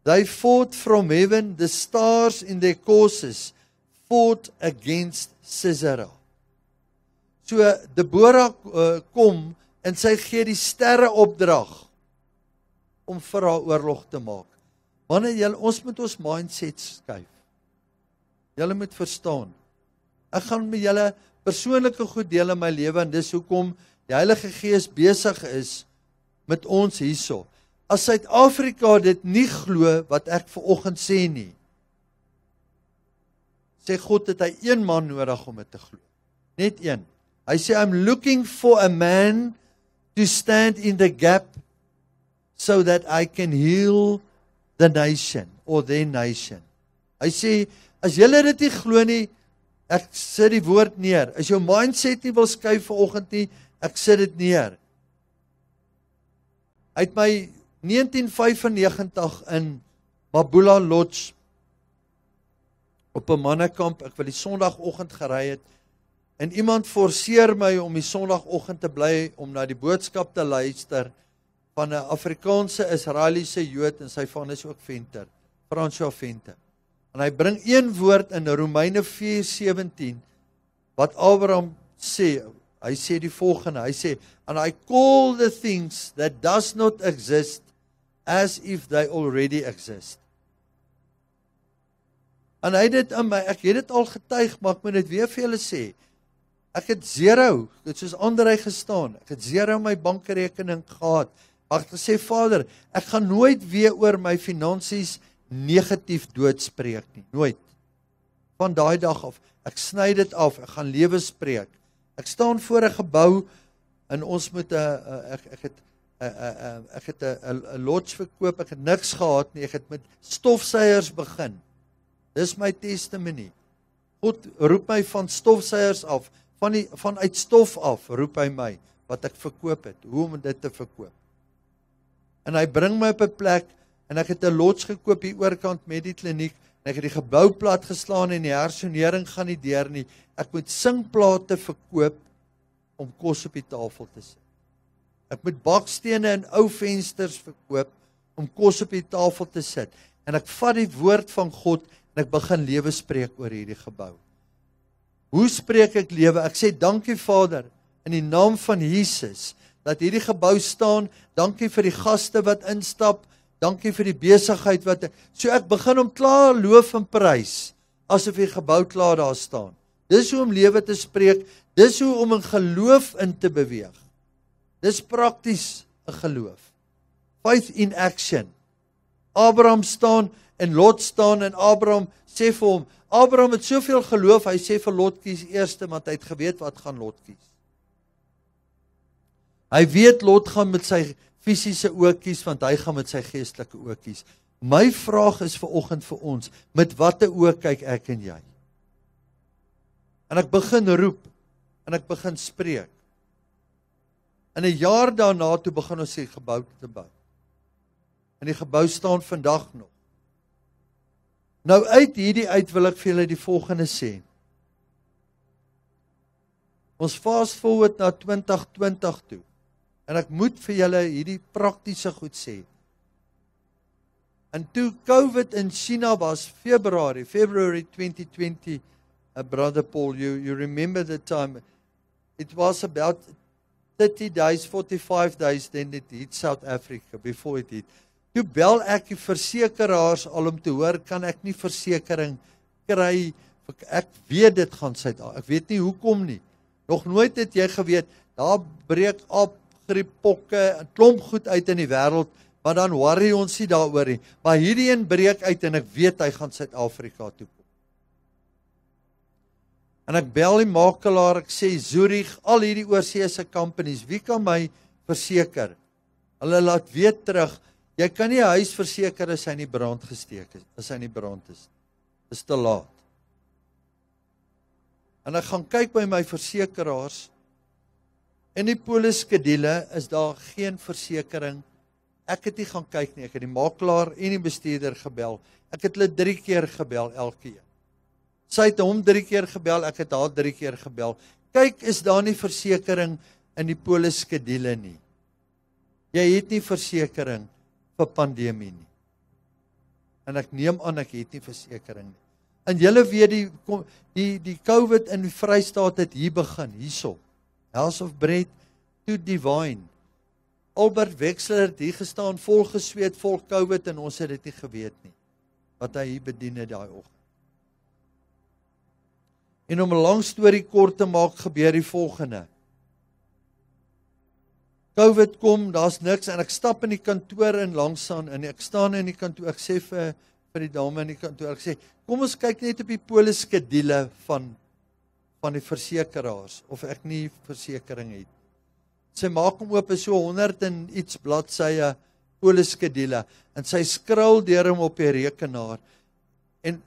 They fought from heaven, the stars in their courses fought against Sisera. So Deborah kom en sy gee die sterre opdrag om vir haar oorlog te maak. Wanneer ons moet ons mindset skuif. Julle moet verstaan. Ek gaan met julle persoonlike goed deel in my lewe en dis hoekom die Heilige Gees besig is met ons hierso. As Suid-Afrika dit nie glo wat ek vanoggend sê nie, sê God het hy een man nodig om dit te glo. Net een. Hy sê, I'm looking for a man to stand in the gap so that I can heal the nation, or their nation. Hy sê, as julle dit nie glo nie, ek sit die woord neer. As jou mindset nie wil skuif vanoggend nie, ek sit dit neer. Hy het my 1995 in Mabula Lodge op 'n mannekamp, ek wil die Sondagoggend gery het, en iemand forceer my om die Sondagoggend te bly, om na die boodskap te luister, van 'n Afrikaanse Israeliese Jood, en sy van is ook Venter, François Venter. En hy bring een woord in Romeine 4:17, wat Abraham sê, hy sê die volgende, hy sê, and I call the things that does not exist, as if they already exist. En hy het dit in my, ek het dit al getuig, maar ek moet dit weer vir julle sê, ek het 0, dit soos Andrei gestaan, ek het 0 my bankrekening gehad, maar ek het gesê, Vader, ek gaan nooit weer oor my finansies negatief doodspreek nie, nooit. Van daai dag af, ek sny dit af, ek gaan lewe spreek. Ek staan voor 'n gebou, en ons moet ek het 'n lodge verkoop, ek het niks gehad nie, ek het met stofsuiers begin. Dis my testimony. God roep my van stofsuiers af, vanuit stof af roep hy my, wat ek verkoop het, hoe om dit te verkoop. En hy bring my op 'n plek, en ek het 'n lodge gekoop hier oorkant met die kliniek, en ek het die gebou plat geslaan, en die hersonering gaan nie deur nie. Ek moet singplate verkoop, om kos op die tafel te sit. Ek moet bakstene en ou vensters verkoop, om kos op die tafel te sit. En ek vat die woord van God, en ek begin lewe spreek oor hierdie gebou. Hoe spreek ek lewe? Ek sê, dankie Vader, in die naam van Jesus, dat hierdie gebou staan, dankie vir die gaste wat instap, dankie vir die besigheid wat, so ek begin om klaar loof en prys, asof die gebou klaar daar staan. Dis hoe om lewe te spreek, dis hoe om 'n geloof in te beweeg. Dis prakties 'n geloof. Faith in action. Abraham staan, en Lot staan, en Abraham sê vir hom, Abraham het soveel geloof, hy sê vir Lot kies eerste, want hy het geweet wat gaan Lot kies. Hy weet Lot gaan met sy fisiese oë kies, want hy gaan met sy geestelike oë kies. My vraag is vanoggend vir ons, met watter oë kyk ek en jy? En ek begin roep, en ek begin spreek. En 'n jaar daarna toe begin ons die gebou te bou. En die gebou staan vandag nog. Nou uit hierdie uit wil ek vir julle die volgende sê. Ons fast forward na 2020 toe. En ek moet vir julle hierdie praktiese goed sê. En toe COVID in China was, February 2020, Brother Paul, you remember the time, it was about 30 days, 45 days, then it hit South Africa, before it hit. Toe bel ek die versekeraars al om te hoor, kan ek nie versekering kry, ek weet dit gaan Suid-Afrika, ek weet nie hoekom nie, nog nooit het jy geweet, daar breek op, griep, pokke, 'n klomp goed uit in die wêreld, maar dan worry ons nie daaroor nie, maar hierdie een breek uit, en ek weet hy gaan Suid-Afrika toe kom. En ek bel die makelaar, ek sê, Zurich, al hierdie oorseese companies, wie kan my verseker? Hulle laat weet terug, jy kan nie 'n huis verseker as hy in die brand gesteek is, as hy in die brand is. Dis te laat. En ek gaan kyk by my versekeraars, in die poliskedule is daar geen versekering. Ek het nie gaan kyk nie, ek het die makelaar en die bestuurder gebel. Ek het hulle 3 keer gebel elke een. Sy het hom 3 keer gebel, ek het haar 3 keer gebel. Kyk, is daar nie versekering in die poliskedule nie? Jy het nie versekering vir pandemie nie. En ek neem aan, ek het nie versekering nie. En julle weet, die COVID in die Vrystaat het hier begin, hierso. House of Bread to Divine. Albert Wexler het hier gestaan, vol gesweet, vol COVID, en ons het dit nie geweet nie, wat hy hier bedien het daai oggend. En om 'n lang storie kort te maak, gebeur die volgende. COVID kom, daar's niks, en ek stap in die kantoor in langsaan, en ek staan in die kantoor, ek sê vir die dame in die kantoor, ek sê, kom ons kyk net op die poliskedule van die versekeraars, of ek nie versekering het. Sy maak hom oop, so 100 en iets bladsye, polisskedule en sy scroll deur hom op die rekenaar en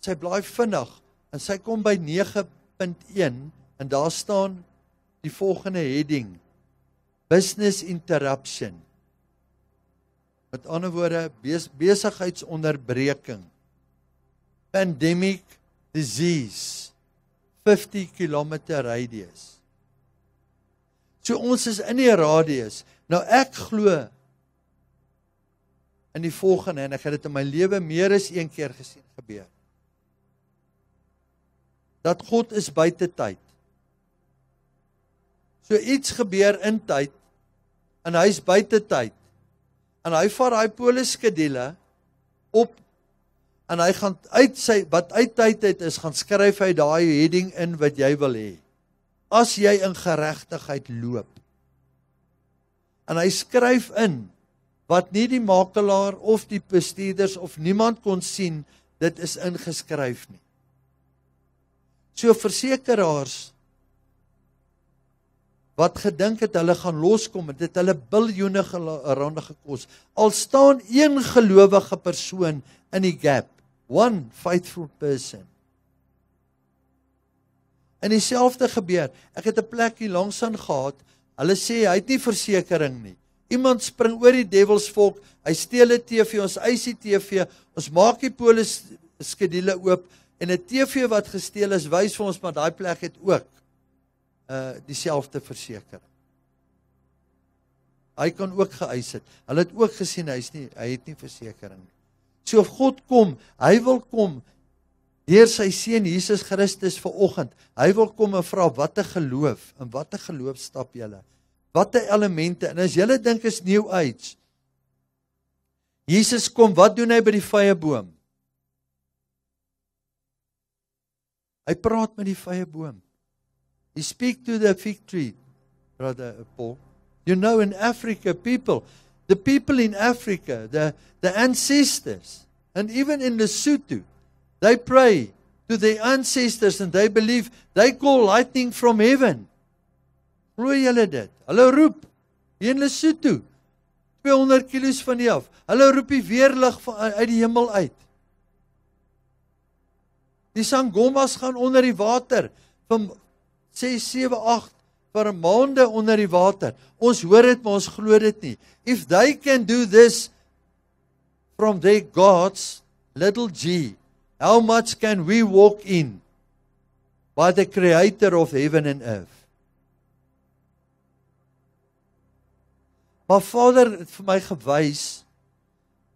sy blaai vinnig en sy kom by 9.1 en daar staan die volgende heading: Business interruption. Met ander woorde, besigheidsonderbreking. Pandemic disease. 50 kilometer radius. So ons is in die radius. Nou ek glo in die volgende, en ek het dit in my lewe meer as een keer gesien gebeur. Dat God is buite tyd. So iets gebeur in tyd, en hy is buite tyd. En hy vat daai polisskedule op, en hy gaan wat uit tyd het is, gaan skryf hy daai heading in wat jy wil hê. As jy in geregtigheid loop. En hy skryf in, wat nie die makelaar of die bestuurders of niemand kon sien, dit is ingeskryf nie. So versekeraars, wat gedink het hulle gaan loskom, het hulle biljoene rande gekos. Al staan een gelowige persoon in die gap, one faithful person. En dieselfde gebeur, ek het 'n plek hier langs aan gehad, hulle sê hy het nie versekering nie. Iemand spring oor die devilsvolk, hy steel 'n TV, ons eis die TV, ons maak die polisskedule oop, en 'n TV wat gesteel is, wys vir ons, maar daai plek het ook dieselfde versekering. Hy kan ook geëis het. Hulle het ook gesien, hy het nie versekering nie. So God kom, hy wil kom, deur sy seun Jesus Christus vanoggend, hy wil kom en vra, wat 'n geloof, en wat 'n geloof stap julle, wat 'n elemente, en as julle dink is New Age, Jesus kom, wat doen hy by die vyeboom? Hy praat met die vyeboom. He speak to the fig tree, Brother Paul. You know, in Africa, the people in Africa, the ancestors, and even in Lesotho, they pray to their ancestors and they believe, they call lightning from heaven. Glo julle dit? Hulle roep, hier in Lesotho, 200 kilos van die af, hulle roep die weerlig uit die hemel uit. Die sangomas gaan onder die water, van 6, 7, 8, vir 'n maande onder die water. Ons hoor dit, maar ons glo dit nie. If they can do this from their gods, little g, how much can we walk in by the creator of heaven and earth? Maar Vader het vir my gewys,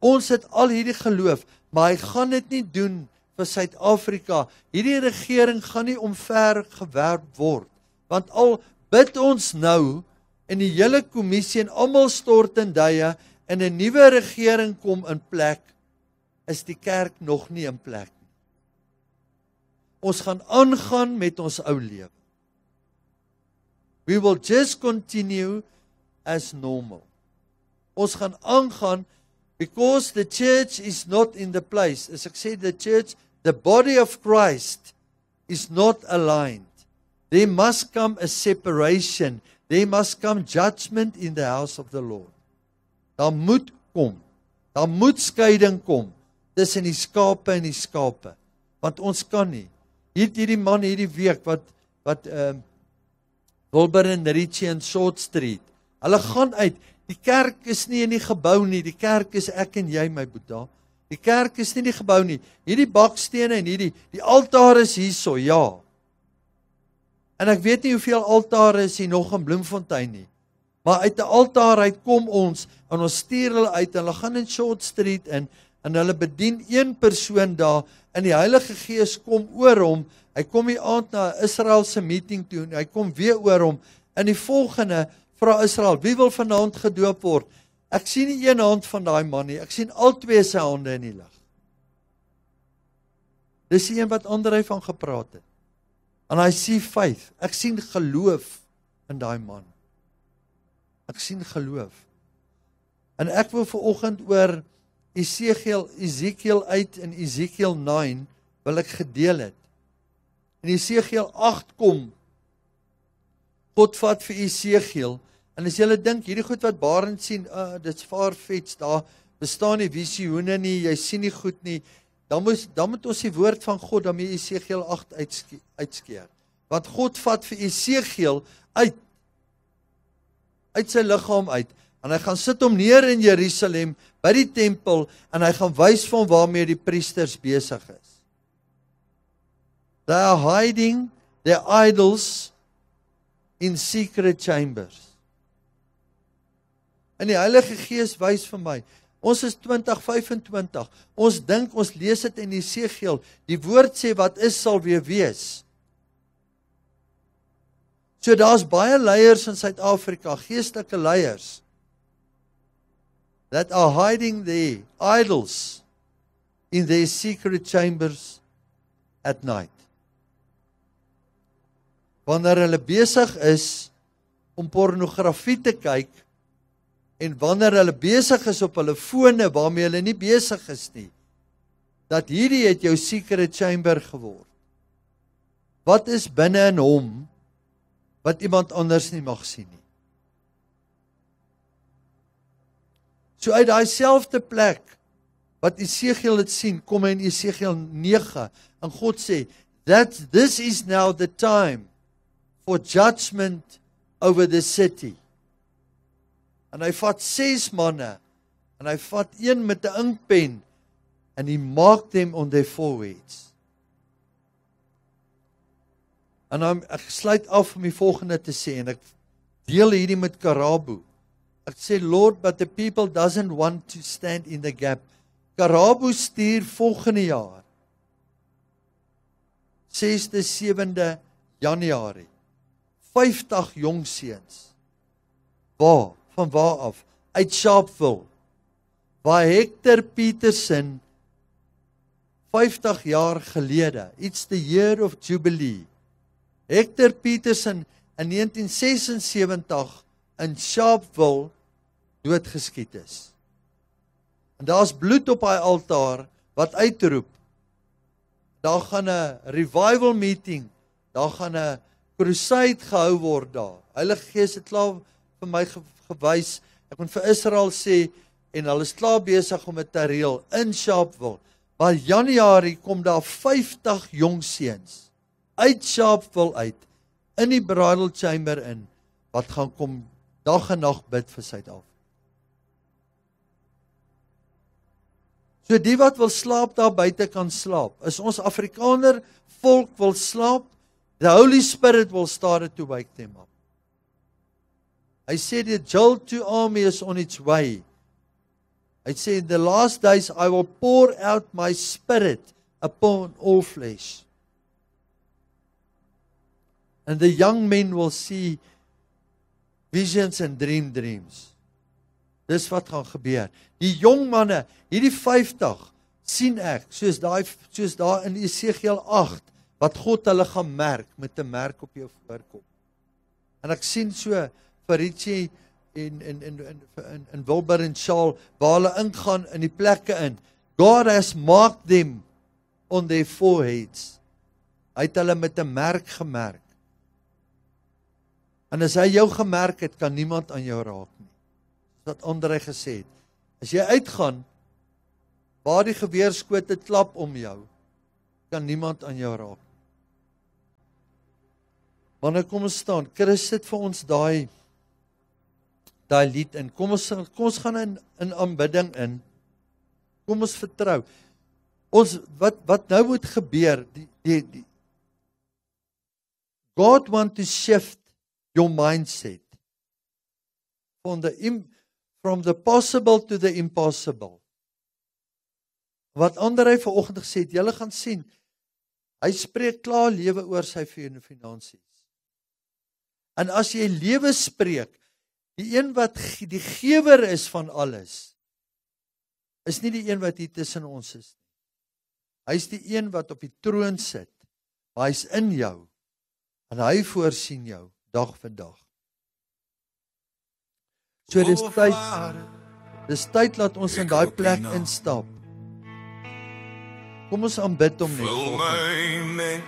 ons het al hierdie geloof, maar hy gaan dit nie doen vir Suid-Afrika. Hierdie regering gaan nie omver gewerp word, want al bid ons nou, en die hele kommissie en almal stort in duie, en 'n nuwe regering kom in plek, is die kerk nog nie in plek nie. Ons gaan aangaan met ons ou lewe. We will just continue as normal. Ons gaan aangaan, because the church is not in the place. As ek sê, the church, the body of Christ is not aligned. There must come a separation. There must come judgment in the house of the Lord. Daar moet kom. Daar moet skeiding kom tussen die skape en die skape. Want ons kan nie. Hierdie man hierdie week wat Wilbur en Richie in Short Street. Hulle gaan uit. Die kerk is nie in die gebou nie. Die kerk is ek en jy, my boeta. Die kerk is nie die gebou nie. Hierdie bakstene en die altaar is hierso, ja. En ek weet nie hoeveel altare is hier nog in Bloemfontein nie. Maar uit 'n altaar uit kom ons, en ons stuur hulle uit, en hulle gaan in Short Street in, en hulle bedien een persoon daar, en die Heilige Gees kom oor hom, hy kom die aand na Israel se meeting toe, en hy kom weer oor hom, en die volgende, vra Israel, wie wil vanaand gedoop word? Ek sien nie een hand van daai man nie, ek sien al twee sy hande in die lug. Dis die een wat Andrei van gepraat het. En hy sien faith, ek sien geloof in daai man. Ek sien geloof. En ek wil vanoggend oor Ezekiel uit in Ezekiel 9 wil ek gedeel het. In Ezekiel 8 kom God vat vir Ezekiel En as julle dink, hierdie goed wat Barend sien, dit's far-fetched, daar bestaan nie visioene nie, jy sien nie goed nie, dan moet ons die woord van God daarmee Esegiel 8 uitskeer. Want God vat vir Esegiel uit sy liggaam uit, en hy gaan sit hom neer in Jerusalem, by die tempel, en hy gaan wys van waarmee die priesters besig is. They are hiding their idols in secret chambers. En die Heilige Gees wys vir my, ons is 2025, ons dink, ons lees dit in Esegiel, die woord sê wat is sal weer wees. So daar's baie leiers in Suid-Afrika, geestelike leiers, that are hiding their idols in their secret chambers at night. Wanneer hulle besig is om pornografie te kyk, en wanneer hulle besig is op hulle fone, waarmee hulle nie besig is nie, dat hierdie het jou secret chamber geword. Wat is binne in hom, wat iemand anders nie mag sien nie? So uit daai selfde plek, wat Esegiel het sien, kom hy in Esegiel 9, en God sê, this is now the time for judgment over the city. En hy vat 6 manne, en hy vat een met 'n inkpen, en hy maak them on their foreheads. En dan, ek sluit af om die volgende te sê, en ek deel hierdie met Karabo. Ek sê, Lord, but the people doesn't want to stand in the gap. Karabo stuur volgende jaar, 6de, 7de Januarie, 50 jong seuns. Waar? Van waar af? Uit Sharpeville, waar Hector Peterson 50 jaar gelede, it's the year of Jubilee, Hector Peterson in 1976 in Sharpeville doodgeskiet is. En daar's bloed op hy altaar wat uitroep, daar gaan 'n revival meeting, daar gaan 'n crusade gehou word daar. Heilige Gees het klaar vir my gewys, ek moet vir Israel sê, en hulle is klaar besig om dit te reël in Sharpeville. Maar Januarie kom daar 50 jong seuns uit Sharpeville uit, in die bridal chamber in, wat gaan kom dag en nag bid vir Suid-Afrika. So die wat wil slaap daar buite kan slaap. As ons Afrikaner volk wil slaap, the Holy Spirit will start to wake them up. Hy sê the Joel army is on its way. Hy sê, in the last days I will pour out my spirit upon all flesh. And the young men will see visions and dreams. Dis wat gaan gebeur. Die jong manne, hierdie 50, sien ek, soos daar in Esegiel 8, wat God hulle gaan merk, met 'n merk op jou voorkop. En ek sien so, vir Richie en Wilbur en Shaal, waar hulle ingaan in die plekke in. God has marked them on their foreheads. Hy het hulle met 'n merk gemerk. En as hy jou gemerk het, kan niemand aan jou raak nie. Wat Andre gesê het. As jy uitgaan, waar die geweerskote klap om jou, kan niemand aan jou raak. Maar nou kom ons staan, Chris sit vir ons daai lied in. Kom ons gaan in aanbidding in. Kom ons vertrou. Wat nou moet gebeur, God want to shift your mindset from the possible to the impossible. Wat Andre vanoggend gesê het, julle gaan sien, hy spreek klaar lewe oor sy finansies. En as jy lewe spreek, die een wat die gewer is van alles, is nie die een wat hier tussen ons is nie. Hy is die een wat op die troon sit, maar hy is in jou, en hy voorsien jou, dag vir dag. So dis tyd laat ons in daai plek instap. Kom ons aanbid hom net. Vul my met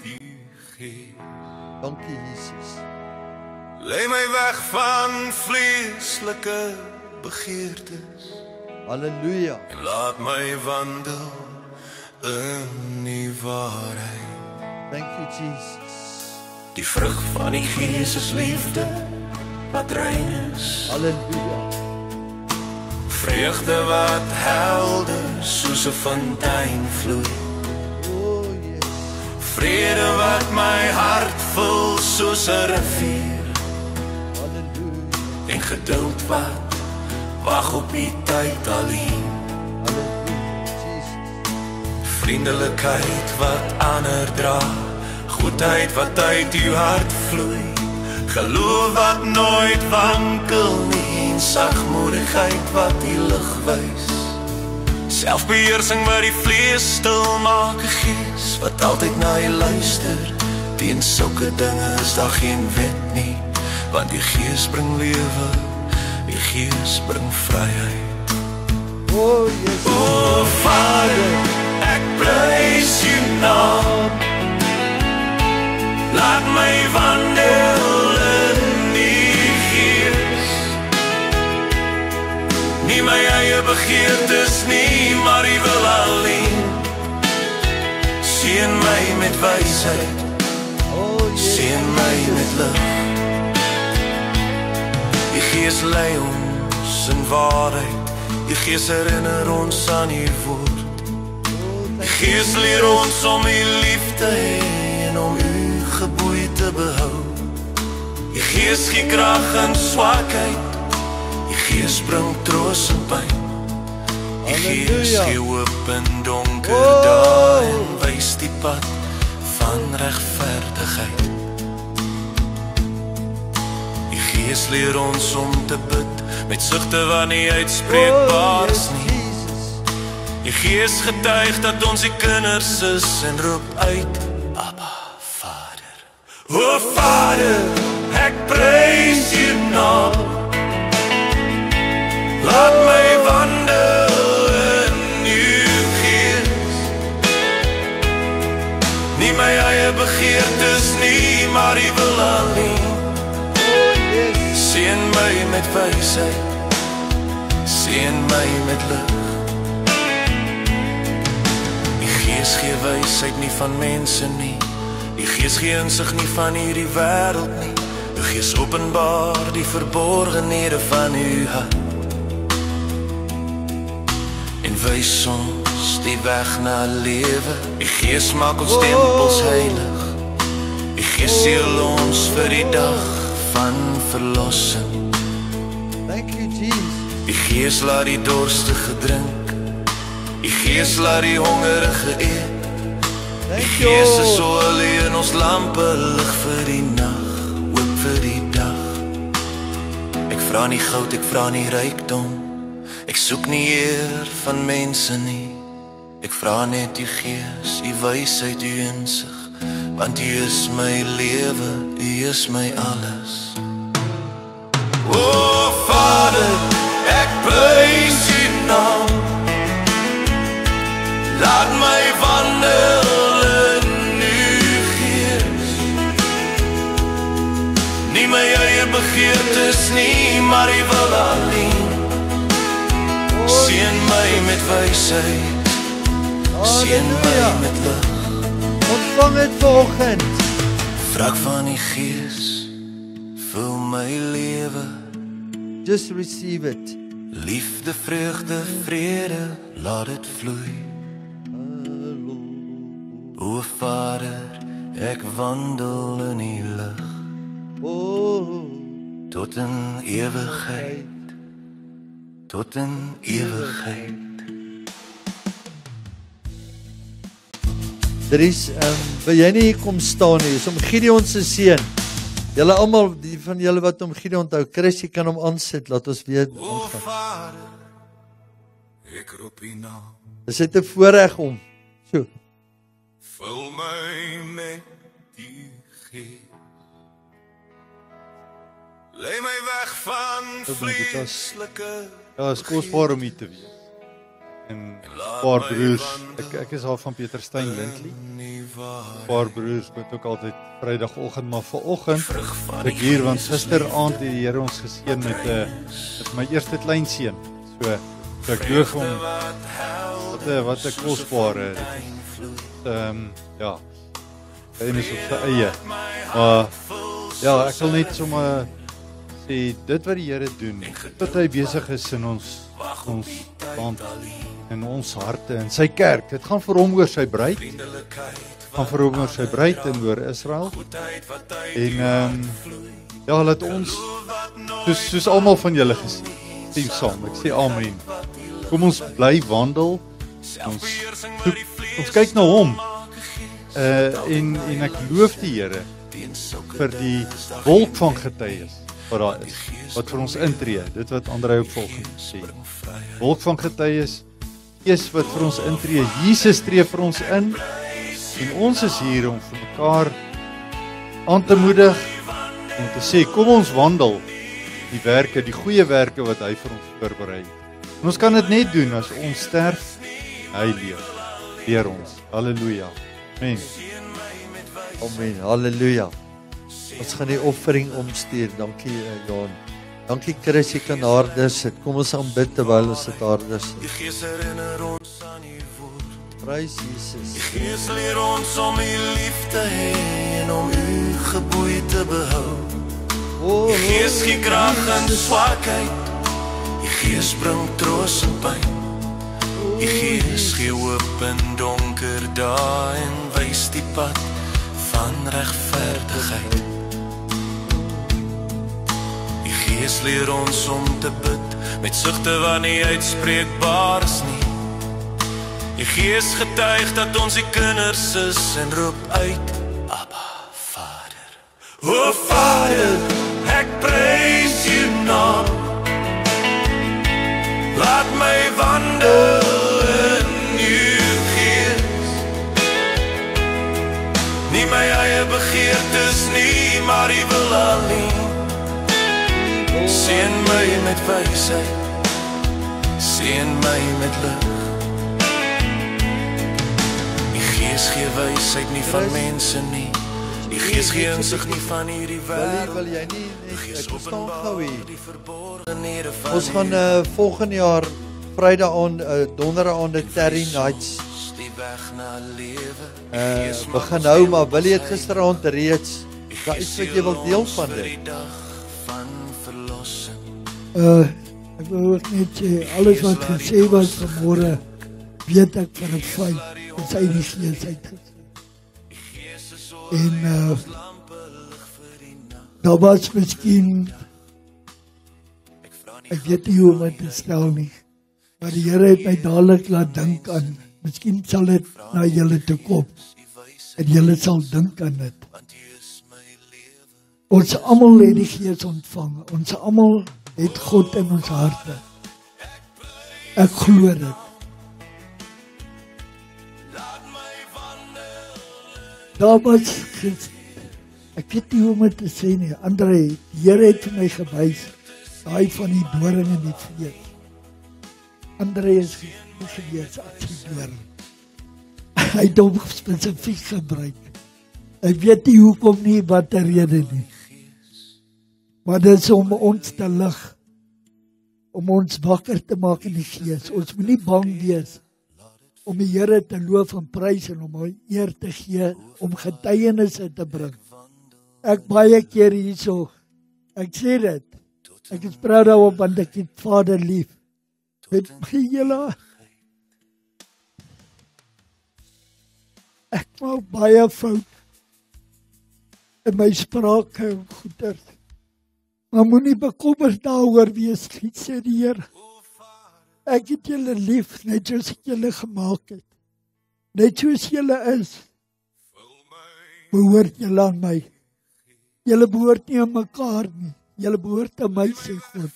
die Gees. Dankie Jesus. Lei my weg van vleeslike begeertes. Halleluja. En laat my wandel in die waarheid. Thank you Jesus. Die vrug van die Gees is liefde wat rein is. Halleluja. Vreugde wat helder soos 'n fontein vloei. Oh yes. Vrede wat my hart vul soos 'n rivier. Halleluja. En geduld wat wag op die tyd alleen. Halleluja Jesus. Vriendelikheid wat ander dra, goedheid wat uit uw hart vloei. Geloof wat nooit wankel nie, en sagmoedigheid wat die lig wys. Selfbeheersing wat die vlees stil maak, 'n gees wat altyd na jy luister. Teen sulke dinge is daar geen wet nie, want die Gees bring lewe, die Gees bring vryheid. Oh yes. O Vader, ek prys u naam. Laat my wandel in die Gees. Nie my eie begeertes nie, maar u wil alleen. Seën my met wysheid, Oh yes. seën my met lig. Die Gees lei ons in waarheid, die Gees herinner ons aan u woord. Die Gees leer ons om u lief te hê en om u geboei te behou. Die Gees gee krag in swakheid, die Gees bring troos in pyn. Die Gees Halleluja. gee hoop in donker Oh. dae en wys die pad van regverdigheid. Die Gees leer ons om te bid met sugte wat nie uitspreekbaar is nie. Jesus. Die Gees getuig dat ons die kinders is en roep uit, Abba, Vader. O Vader, ek prys u naam. Laat my wandel in uw Gees. Nie my eie begeertes nie, maar u wil alleen. Oh yes. Seën my met wysheid, seën my met lig. Die Gees gee wysheid nie van mense nie, die Gees gee insig nie van hierdie wêreld nie. Die Gees openbaar die verborgenhede van u hart en wys ons die weg na lewe. Die Gees maak ons tempels heilig. Die Gees seël ons vir die dag van verlossing. Thank you Jesus. Die Gees laat die dorstige drink, die Gees laat die hongerige eet. Die Thank Gees is you. olie in ons lampe, lig vir die nag, hoop vir die dag. Ek vra nie goud, ek vra nie rykdom, ek soek nie eer van mense nie. Ek vra net u Gees, u wysheid, u insig, want u is my lewe, u is my alles. O Vader, ek prys u naam. Laat my wandel in u Gees. Nie my eie begeertes nie, maar u wil alleen. Seën my met wysheid, seën my Halleluja. met lig. Ontvang het vanoggend. Vrug van die Gees, vul my lewe. Just receive it. Liefde, vreugde, vrede, laat dit vloei. O Vader, ek wandel in die lig, Oh. tot in ewigheid, tot in ewigheid. Dries, wil jy nie hier kom staan nie? Dis om Gideon se seun. Julle almal, die van julle wat om Gideon onthou, Chris, jy kan hom aansit, laat ons weer O aangaan. Vader, ek roep u naam. Dis net 'n voorreg om. So. Vul my met die Gees. Lei my weg van vleeslike. Ja, is kosbaar om hier te wees. en paar broers, ek is al van Pieter Steyn Lindley. Paar broers moet ook altyd Vrydagoggend, maar vanoggend ek hier, want gisteraand het die Here ons geseën met my eerste kleinseun. So ek loof hom, wat 'n kosbare, ja, en is op sy eie. Maar ja, ek wil net sommer sê, dit wat die Here doen, wat hy besig is in ons land, in ons harte, in sy kerk, dit gaan vir hom oor sy bruid, gaan vir hom oor sy bruid en oor Israel, en ja, laat ons, soos almal van julle gesê saam, ek sê amen, kom ons bly wandel, ons kyk na hom, en ek loof die Here vir die wolk van getuies wat daar is, wat vir ons intree, dit wat André ook volgende sê, wolk van getuies, is wat vir ons intree, Jesus tree vir ons in, en ons is hier om vir mekaar aan te moedig, om te sê, kom ons wandel die werke, die goeie werke wat hy vir ons voorberei. En ons kan dit net doen as ons sterf, hy leef, deur ons. Halleluja. Amen. Amen. Halleluja. Ons gaan die offering omstuur. Dankie Johan. Dankie Chris, jy kan harder sit. Kom ons aanbid terwyl ons dit harder sit. Die Gees herinner ons aan U woord. Prys Jesus. Die Gees leer ons om U lief te hê en om U gebod te behou. Die Gees gee krag in swakheid. Die Gees bring troos in pyn. Die Gees gee hoop in donker dae en wys die pad van regverdigheid. Die Gees leer ons om te bid met sugte wat nie uitspreekbaar is nie. Die Gees getuig dat ons die kinders is en roep uit, Abba, Vader. O Vader, ek prys U naam. Laat my wandel in U Gees. Nie my eie begeertes nie, maar U wil alleen. Seën my met wysheid, seën my met lig. Die Gees gee wysheid nie van mense nie. Die Gees gee insig nie van hierdie wêreld. Wil jy nie, ek verstaan gou hier. Ons gaan volgende jaar Vrydag aand, donderdag aand Terry Nights begin nou, maar wil jy het gisteraand reeds, daar iets wat jy wil deel van dit? Ek wil ook net sê, alles wat gesê was vanmôre, weet ek van 'n feit, ons uit die Gees uitgesê. En daar was miskien, ek weet nie hoe om het te stel nie, maar die Here het my dadelik laat dink aan, miskien sal dit na julle toe kom, en julle sal dink aan dit. Ons almal het die Gees ontvang, ons almal het God in ons harte. Ek glo dit. Daar was, ek weet nie hoe om het te sê nie, André, die Here het vir my gewys, daai van die doring en die vlees. André is nie gewees as die doring. Hy het hom spesifiek gebruik. Ek weet nie hoekom nie, wat die rede nie. Maar dit is om ons te lig, om ons wakker te maak in die Gees. Ons moet nie bang wees om die Here te loof en prys en om hom eer te gee, om getuienisse te bring. Ek baie keer hierso, ek sê dit, ek is proud daarop want ek het Vader lief. Met my hele, ek maak baie fout in my sprake en goeders. Maar moenie bekommerd daaroor wees nie, sê die Here. Ek het julle lief, net soos ek julle gemaak het. Net soos julle is, behoort julle aan my. Julle behoort nie aan mekaar nie. Julle behoort aan my, sê God.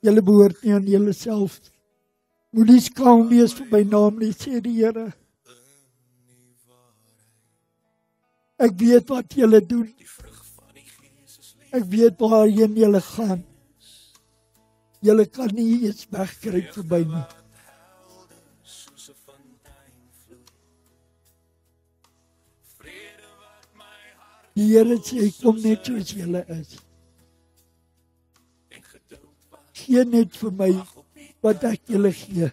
Julle behoort nie aan julle self. Moenie skaam wees vir my naam nie, sê die Here. Ek weet wat julle doen. Ek weet waarheen julle gaan. Julle kan nie eens wegkruip verby nie. Die Here sê, kom net soos julle is. Gee net vir my wat ek julle gee.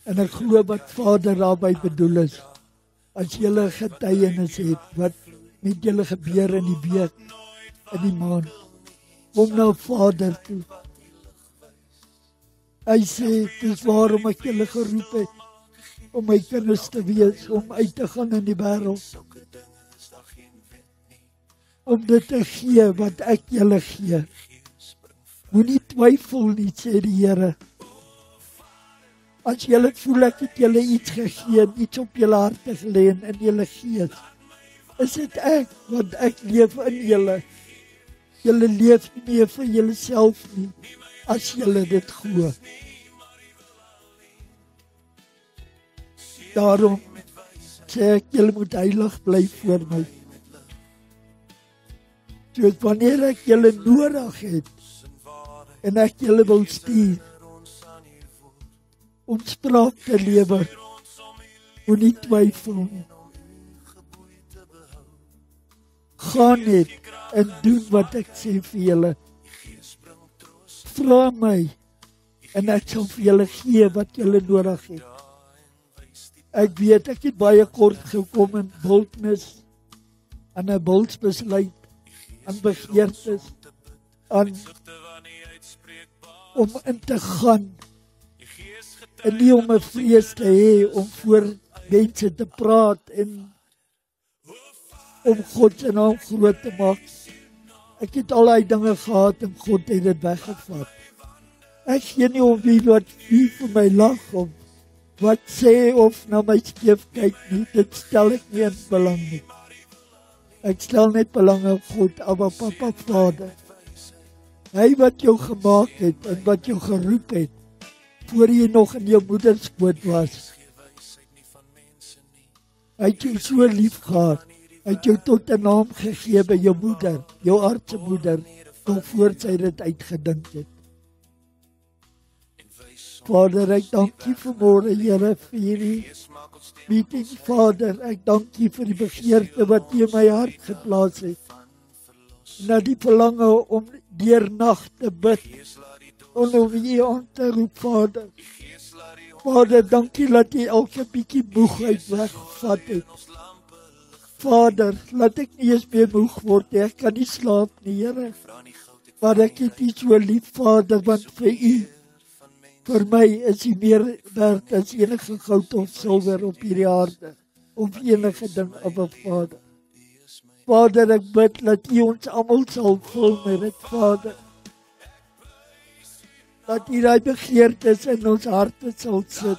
En ek glo wat Vader daarby bedoel is. As julle getuienis het, wat met julle gebeur in die week, in die maand, kom na Vader toe. Hy sê, dis waarom ek julle geroep het, om my kinders te wees, om uit te gaan in die wêreld. Om dit te gee wat ek julle gee. Moenie twyfel nie, sê die Here. As julle voel ek het julle iets gegee, iets op julle harte gelê en in julle gees, is dit ek, want ek leef in julle. Julle leef nie meer vir julleself nie, as julle dit glo. Daarom sê ek, julle moet heilig bly voor my. Soos wanneer ek julle nodig het, en ek julle wil stuur, om spraak te lewer, moenie twyfel nie. Gaan net en doen wat ek sê vir julle. Vra my, en ek sal vir julle gee wat julle nodig het. Ek weet, ek het baie kort gekom in wildnis, aan 'n wilsbesluit, aan begeertes, aan om in te gaan, en nie om 'n vrees te hê om voor mense te praat en om God se naam groot te maak. Ek het al daai dinge gehad en God het dit weggevat. Ek gee nie om wie vir my lag of wat sê of na my skeef kyk nie. Dit stel ek nie in belang nie. Ek stel net belang in God, Abba, Papa, Vader. Hy wat jou gemaak het en wat jou geroep het, voor jy nog in jou moederskoot was. Hy het jou so lief gehad. Hy het jou tot 'n naam gegee by jou moeder, jou aardse moeder, nog voor sy dit uitgedink het. Vader, ek dank U vanmôre, Here, vir hierdie meeting. Vader, ek dank U vir die begeerte wat U in my hart geplaas het. Na die verlange om deur nag te bid, om U aan te roep, Vader. Vader, dankie dat U elke bietjie moegheid weggevat het. Vader, laat ek nie eens meer moeg word, ek kan nie slaap nie, Here. Maar ek het U so lief, Vader, want vir my is U meer werd as enige goud of silwer op hierdie aarde, of enige ding, Abba, Vader. Vader, ek bid dat U ons almal sal vul met dit, Vader. Dat U daai begeertes in ons harte sal sit,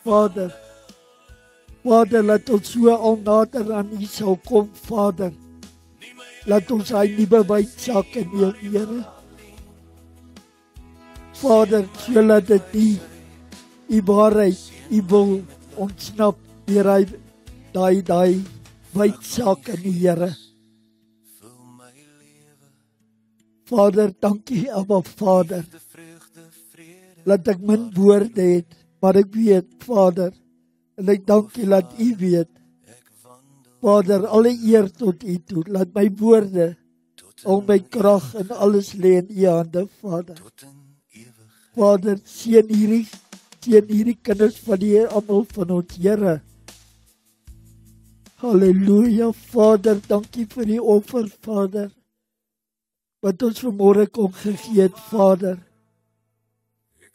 Vader. Vader, laat ons so al nader aan U sal kom, Vader. Laat ons hy nuwe wydsak in U, Here. Vader, so laat dit nie U waarheid, U wil ontsnap deur daai wydsak in U, Here. Vader, dankie, Abba, Vader. Laat ek min woorde het, maar ek weet, Vader, en ek dank U dat U weet. Vader, alle eer tot U toe. Laat my woorde, al my krag en alles lê in U hande, Vader. Vader, seën hierdie kinders van die almal van ons, Here. Halleluja, Vader, dankie vir die offer, Vader, wat ons vanmôre kom gegee het, Vader.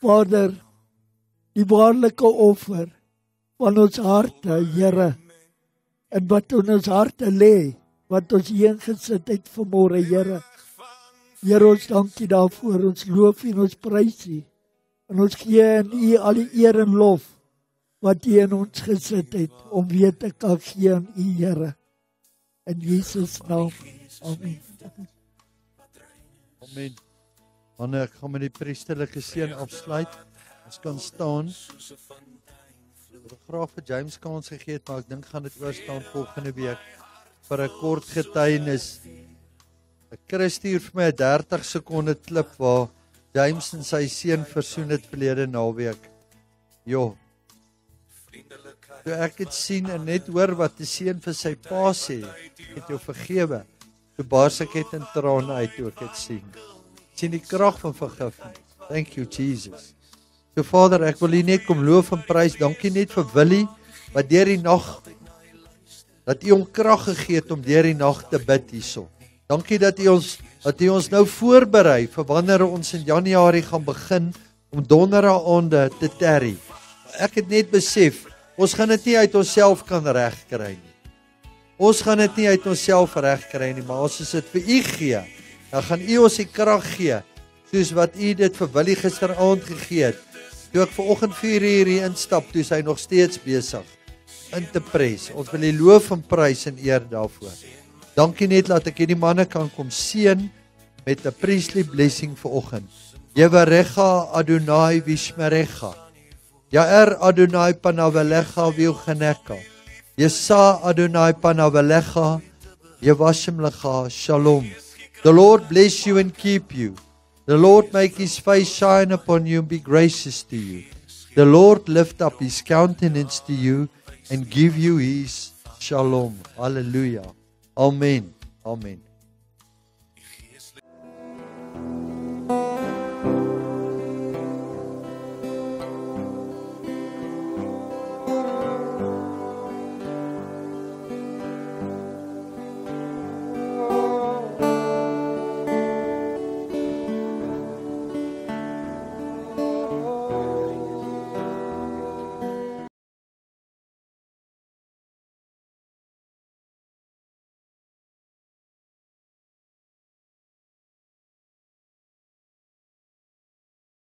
Vader, die waarlike offer van ons harte, Here, en wat in ons harte lê, wat ons hier gesit het vanmôre, Here. Here, ons dankie daarvoor, ons loof en ons prys U, en ons gee in U al die eer en lof, wat U in ons gesit het, om weer te kan gee aan U, Here. In Jesus naam, amen. Amen. Anne, ek gaan met die priesterlike seën afsluit. Ons kan staan. Ek wil graag vir James kans gegee het, maar ek dink gaan dit oor staan volgende week vir 'n kort getuienis. Chris stuur vir my 'n 30 sekonde klip waar James en sy seun versoen het verlede naweek. Jo. Toe ek het sien en net hoor wat die seun vir sy pa sê, het jou vergewe. Toe bars ek het in trane uit toe ek het sien. Sien die krag van vergifnis. Thank you Jesus. So Vader, ek wil U net kom loof en prys. Dankie net vir Willie wat deur die nag dat U hom krag gegee het om deur die nag te bid hierso. Dankie dat U ons nou voorberei vir wanneer ons in Januarie gaan begin om donderdagaande te tarry. Ek het net besef, ons gaan dit nie uit onsself kan regkry nie. Ons gaan dit nie uit onsself regkry nie, maar as ons dit vir U gee, dan gaan U ons die krag gee, soos wat U dit vir Willie gisteraand gegee het. Toe ek vanoggend 4:00 hier instap, toe is hy nog steeds besig in te pres. Ons wil U loof en prys en eer daarvoor. Dankie net dat ek hierdie manne kan kom seën met 'n priestly blessing vanoggend. Yevarecha Adonai Vishmerecha. Yaer Adonai Panavelecha Vilgeneka. Yesa Adonai Panavelecha Yevashim Lecha Shalom. The Lord bless you and keep you. The Lord make His face shine upon you and be gracious to you. The Lord lift up His countenance to you and give you His Shalom. Hallelujah. Amen. Amen.